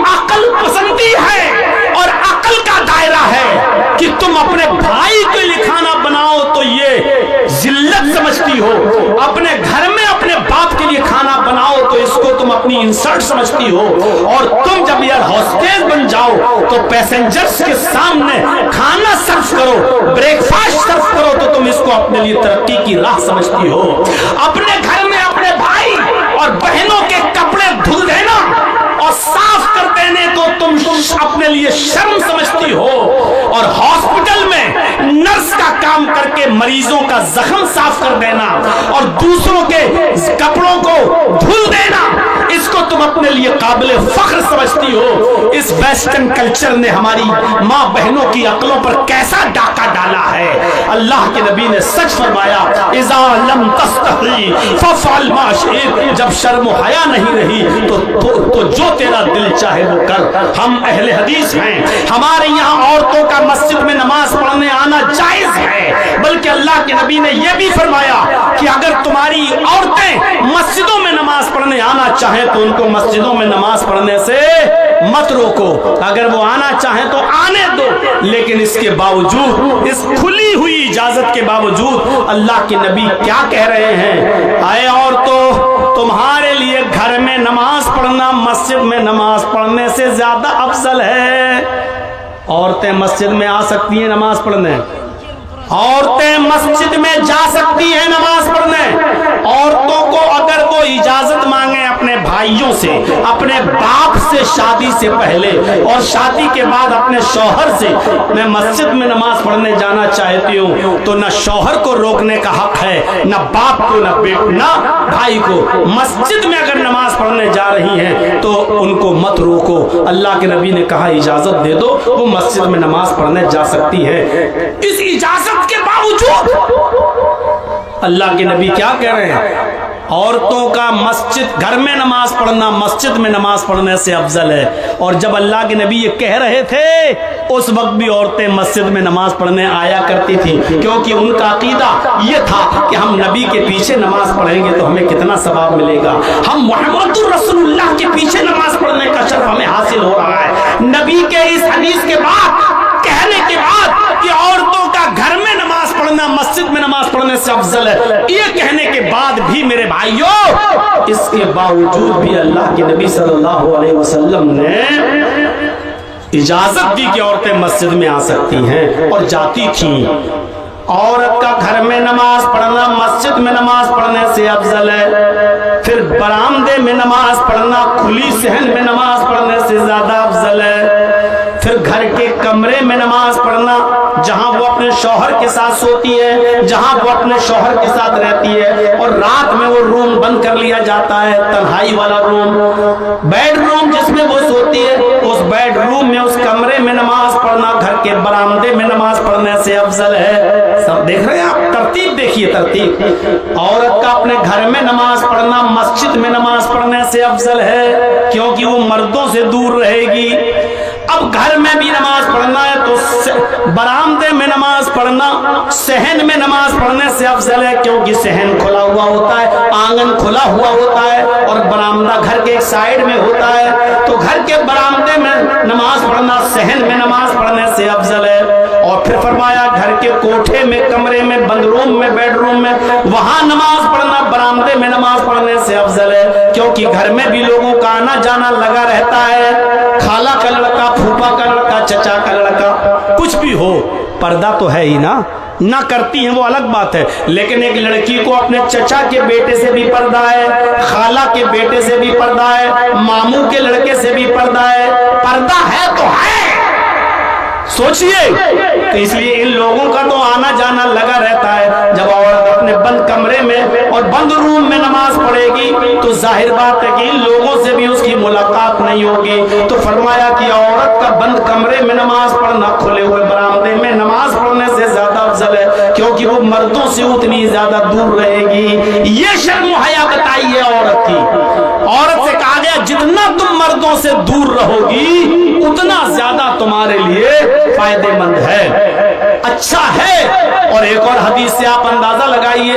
عقل پسندی ہے اور عقل کا دائرہ ہے کہ تم اپنے بھائی کے لیے کھانا بناؤ تو یہ ذلت سمجھتی ہو، اپنے گھر میں اپنے باپ کے لیے کھانا بناؤ تو اس کو تم اپنی انسلٹ سمجھتی ہو، اور تم جب ایئر ہوسٹس بن جاؤ تو پیسنجرز کے سامنے کھانا سرو کرو، بریک فاسٹ سرو کرو تو تم اس کو اپنے لیے ترقی کی راہ سمجھتی ہو. اپنے گھر میں اپنے بھائی اور بہنوں کے کپڑے دھل دینا اور صاف کر دینے کو تم اپنے لیے شرم سمجھتی ہو، اور ہاسپٹل میں نرس کا کام کر کے مریضوں کا زخم صاف کر دینا اور دوسروں کے کپڑوں کو دھل دینا اس کو تم اپنے لیے قابل فخر سمجھتی ہو. اس ویسٹرن کلچر نے ہماری ماں بہنوں کی عقلوں پر کیسا ڈاکہ ڈالا ہے. اللہ کے نبی نے سچ فرمایا اذا لم تستحی ففعل ما شئت، جب شرم و حیا نہیں رہی تو جو تیرا دل چاہے وہ کر. ہم اہل حدیث ہیں، ہمارے یہاں عورتوں کا مسجد میں نماز پڑھنے آنا جائز ہے، بلکہ اللہ کے نبی نے یہ بھی فرمایا کہ اگر تمہاری عورتیں مسجدوں میں نماز پڑھنے آنا چاہیں تو ان کو مسجدوں میں نماز پڑھنے سے مت روکو، اگر وہ آنا چاہیں تو آنے دو. لیکن اس کے باوجود، اس کھلی ہوئی اجازت کے باوجود اللہ کے نبی کیا کہہ رہے ہیں؟ اے عورتوں، تمہارے لیے گھر میں نماز پڑھنا مسجد میں نماز پڑھنے سے زیادہ افضل ہے. عورتیں مسجد میں آ سکتی ہیں نماز پڑھنے، عورتیں مسجد میں جا سکتی ہیں نماز پڑھنے. عورتوں کو اگر وہ اجازت مانگیں اپنے بھائیوں سے، اپنے باپ سے شادی سے پہلے اور شادی کے بعد اپنے شوہر سے، میں مسجد میں نماز پڑھنے جانا چاہتی ہوں، تو نہ شوہر کو روکنے کا حق ہے، نہ باپ کو، نہ بھائی کو. مسجد میں اگر نماز پڑھنے جا رہی ہیں تو ان کو مت روکو. اللہ کے نبی نے کہا اجازت دے دو، وہ مسجد میں نماز پڑھنے جا سکتی ہے. اس اجازت کے باوجود اللہ کے نبی کیا کہہ رہے ہیں؟ عورتوں کا مسجد، گھر میں نماز پڑھنا مسجد میں نماز پڑھنے سے افضل ہے. اور جب اللہ کے نبی یہ کہہ رہے تھے اس وقت بھی عورتیں مسجد میں نماز پڑھنے آیا کرتی تھی، کیونکہ ان کا عقیدہ یہ تھا کہ ہم نبی کے پیچھے نماز پڑھیں گے تو ہمیں کتنا ثواب ملے گا، ہم محمد رسول اللہ کے پیچھے نماز پڑھنے کا شرف ہمیں حاصل ہو رہا ہے. نبی کے اس حدیث کے بعد، کہنے کے بعد کہ عورتوں کا گھر میں نماز پڑھنا مسجد میں نماز پڑھنے سے افضل ہے، یہ کہنے کے بعد بھی میرے بھائیوں، اس کے باوجود بھی اللہ کے نبی صلی اللہ علیہ وسلم نے اجازت دی کہ عورتیں مسجد میں آ سکتی ہیں اور جاتی تھیں۔ عورت کا گھر میں نماز پڑھنا مسجد میں نماز پڑھنے سے افضل ہے، پھر برآمدے میں نماز پڑھنا کھلی صحن میں نماز پڑھنے سے زیادہ افضل ہے، پھر گھر کے کمرے میں نماز پڑھنا جہاں وہ اپنے شوہر کے ساتھ سوتی ہے، جہاں وہ اپنے شوہر کے ساتھ رہتی ہے، اور رات میں وہ روم بند کر لیا جاتا ہے، تنہائی والا روم، بیڈ روم جس میں وہ سوتی ہے، اس بیڈ روم میں اس کمرے میں نماز پڑھنا گھر کے برآمدے میں نماز پڑھنے سے افضل ہے۔ سب دیکھ رہے ہیں آپ، ترتیب دیکھیے، ترتیب۔ عورت کا اپنے گھر میں نماز پڑھنا مسجد میں نماز پڑھنے سے افضل ہے، کیونکہ وہ مردوں سے دور رہے گی۔ اب گھر میں بھی نماز پڑھنا ہے تو برآمدے میں نماز پڑھنا صحن میں نماز پڑھنے سے افضل ہے، کیونکہ صحن کھلا ہوا ہوتا ہے، آنگن کھلا ہوا ہوتا ہے، اور برآمدہ گھر کے ایک سائیڈ میں ہوتا ہے، تو گھر کے برآمدے میں نماز پڑھنا صحن میں نماز پڑھنے سے افضل ہے۔ اور پھر فرمایا گھر کے کوٹھے میں، کمرے میں، بند روم میں، بیڈ روم میں، وہاں نماز پڑھنا برآمدے میں نماز پڑھنے سے افضل ہے، کیونکہ گھر میں بھی لوگوں کا آنا جانا لگا رہتا ہے، خالہ کا لڑکا، پھوپھا کا لڑکا، چچا کا لڑکا، کچھ بھی ہو، پردہ تو ہے ہی نا، نہ کرتی ہیں وہ الگ بات ہے، لیکن ایک لڑکی کو اپنے چچا کے بیٹے سے بھی پردہ ہے، خالہ کے بیٹے سے بھی پردہ ہے، ماموں کے لڑکے سے بھی پردہ ہے، پردہ ہے تو ہے، سوچئے۔ تو اس لیے ان لوگوں کا تو آنا جانا لگا رہتا ہے۔ جب عورت اپنے بند کمرے میں اور بند روم میں نماز پڑھے گی تو ظاہر بات ہے کہ ان لوگوں سے بھی اس کی ملاقات نہیں ہوگی، تو فرمایا کہ عورت کا بند کمرے میں نماز پڑھنا کھلے ہوئے برآمدے میں نماز پڑھنے سے زیادہ افضل ہے، کیونکہ وہ مردوں سے اتنی زیادہ دور رہے گی۔ یہ شرم و حیا بتائیے عورت کی، عورت سے کہا گیا جتنا تم مردوں سے دور رہو گی اتنا زیادہ تمہارے لیے فائدے مند ہے، اچھا ہے۔ اور ایک اور حدیث سے آپ اندازہ لگائیے،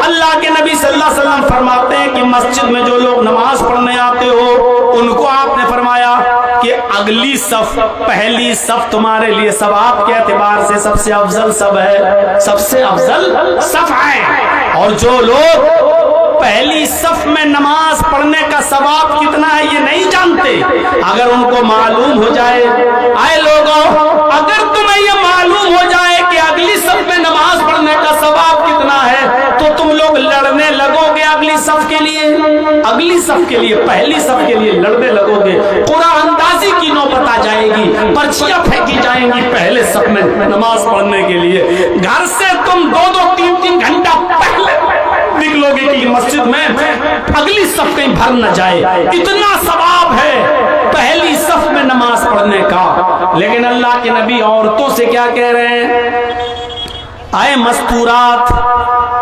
اللہ کے نبی صلی اللہ علیہ وسلم فرماتے ہیں کہ مسجد میں جو لوگ نماز پڑھنے آتے ہو ان کو آپ نے فرمایا کہ اگلی صف، پہلی صف تمہارے لیے ثواب کے اعتبار سے سب سے افضل صف ہے، سب سے افضل صف ہے۔ اور جو لوگ پہلی صف میں نماز پڑھنے کا ثواب کتنا ہے یہ نہیں جانتے، اگر ان کو معلوم ہو جائے، آئے لوگوں اگر تمہیں یہ معلوم ہو جائے کہ اگلی صف میں نماز پڑھنے کا ثواب کتنا ہے تو تم لوگ لڑنے لگو گے اگلی صف کے لیے، اگلی صف کے لیے، پہلی صف کے لیے لڑنے لگو گے، قرآن اندازی کی نوبت آ جائے گی، پرچیاں پھینکی جائیں گی پہلے صف میں نماز پڑھنے کے لیے۔ گھر سے تم 2-2 3-3 گھنٹہ پہلے نکلو گے کہ مسجد میں اگلی صف کہیں بھر نہ جائے، اتنا ثواب ہے پہلی صف میں نماز پڑھنے کا۔ لیکن اللہ کے نبی عورتوں سے کیا کہہ رہے ہیں؟ آئے مستورات،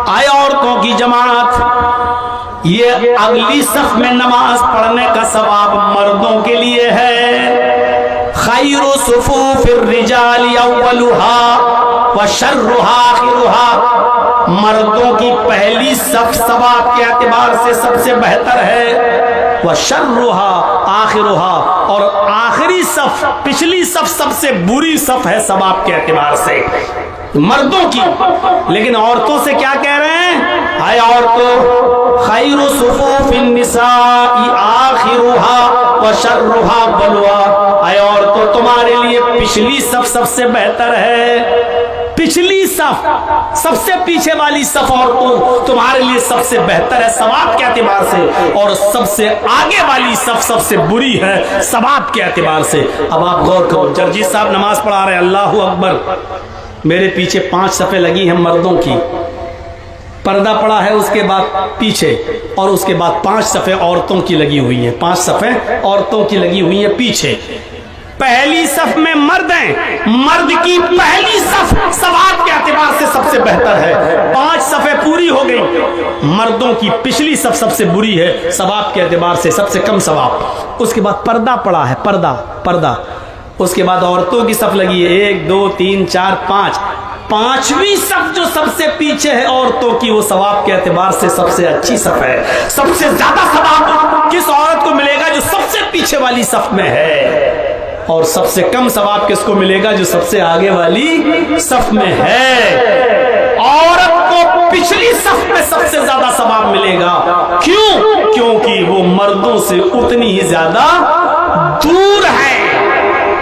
آئے عورتوں کی جماعت، یہ اگلی صف میں نماز پڑھنے کا ثواب مردوں کے لیے ہے۔ خیر صفوف الرجال اولها وشرها آخرها، مردوں کی پہلی صف ثواب کے اعتبار سے سب سے بہتر ہے، وشرها آخرها، اور آخری صف، پچھلی صف سب سے بری صف ہے ثواب کے اعتبار سے مردوں کی۔ لیکن عورتوں سے کیا کہہ رہے ہیں؟ اے عورتوں، خیر صفوف النساء آخرها وشرها بلوا، اے عورتوں تمہارے لیے پچھلی صف سب سے بہتر ہے، پچھلی صف، سب سے پیچھے والی صف عورتوں تمہارے لیے سب سے بہتر ہے ثواب کے اعتبار سے، اور سب سے آگے والی صف سب سے بری ہے ثواب کے اعتبار سے۔ اب آپ غور کرو، جرجی صاحب نماز پڑھا رہے ہیں، اللہ اکبر، میرے پیچھے 5 صفیں لگی ہیں مردوں کی، پردہ پڑا ہے اس کے بعد پیچھے، اور اس کے بعد 5 صفیں عورتوں کی لگی ہوئی ہیں، 5 صفیں عورتوں کی لگی ہوئی ہیں پیچھے۔ پہلی صف میں مرد ہیں، مرد کی پہلی صف ثواب کے اعتبار سے سب سے بہتر ہے، 5 صفیں پوری ہو گئی۔ مردوں کی پچھلی صف سب سے بری ہے ثواب کے اعتبار سے، سب سے کم ثواب۔ اس کے بعد پردہ پڑا ہے، پردہ، اس کے بعد عورتوں کی صف لگی ہے، 1 2 3 4 5، 5ویں صف جو سب سے پیچھے ہے عورتوں کی، وہ ثواب کے اعتبار سے سب سے اچھی صف ہے۔ سب سے زیادہ ثواب کس عورت کو ملے گا جو سب سے پیچھے والی صف میں ہے، اور سب سے کم ثواب کس کو ملے گا جو سب سے آگے والی صف میں ہے۔ عورت کو پچھلی صف میں سب سے زیادہ ثواب ملے گا، کیوں؟ کیونکہ وہ مردوں سے اتنی ہی زیادہ دور ہے،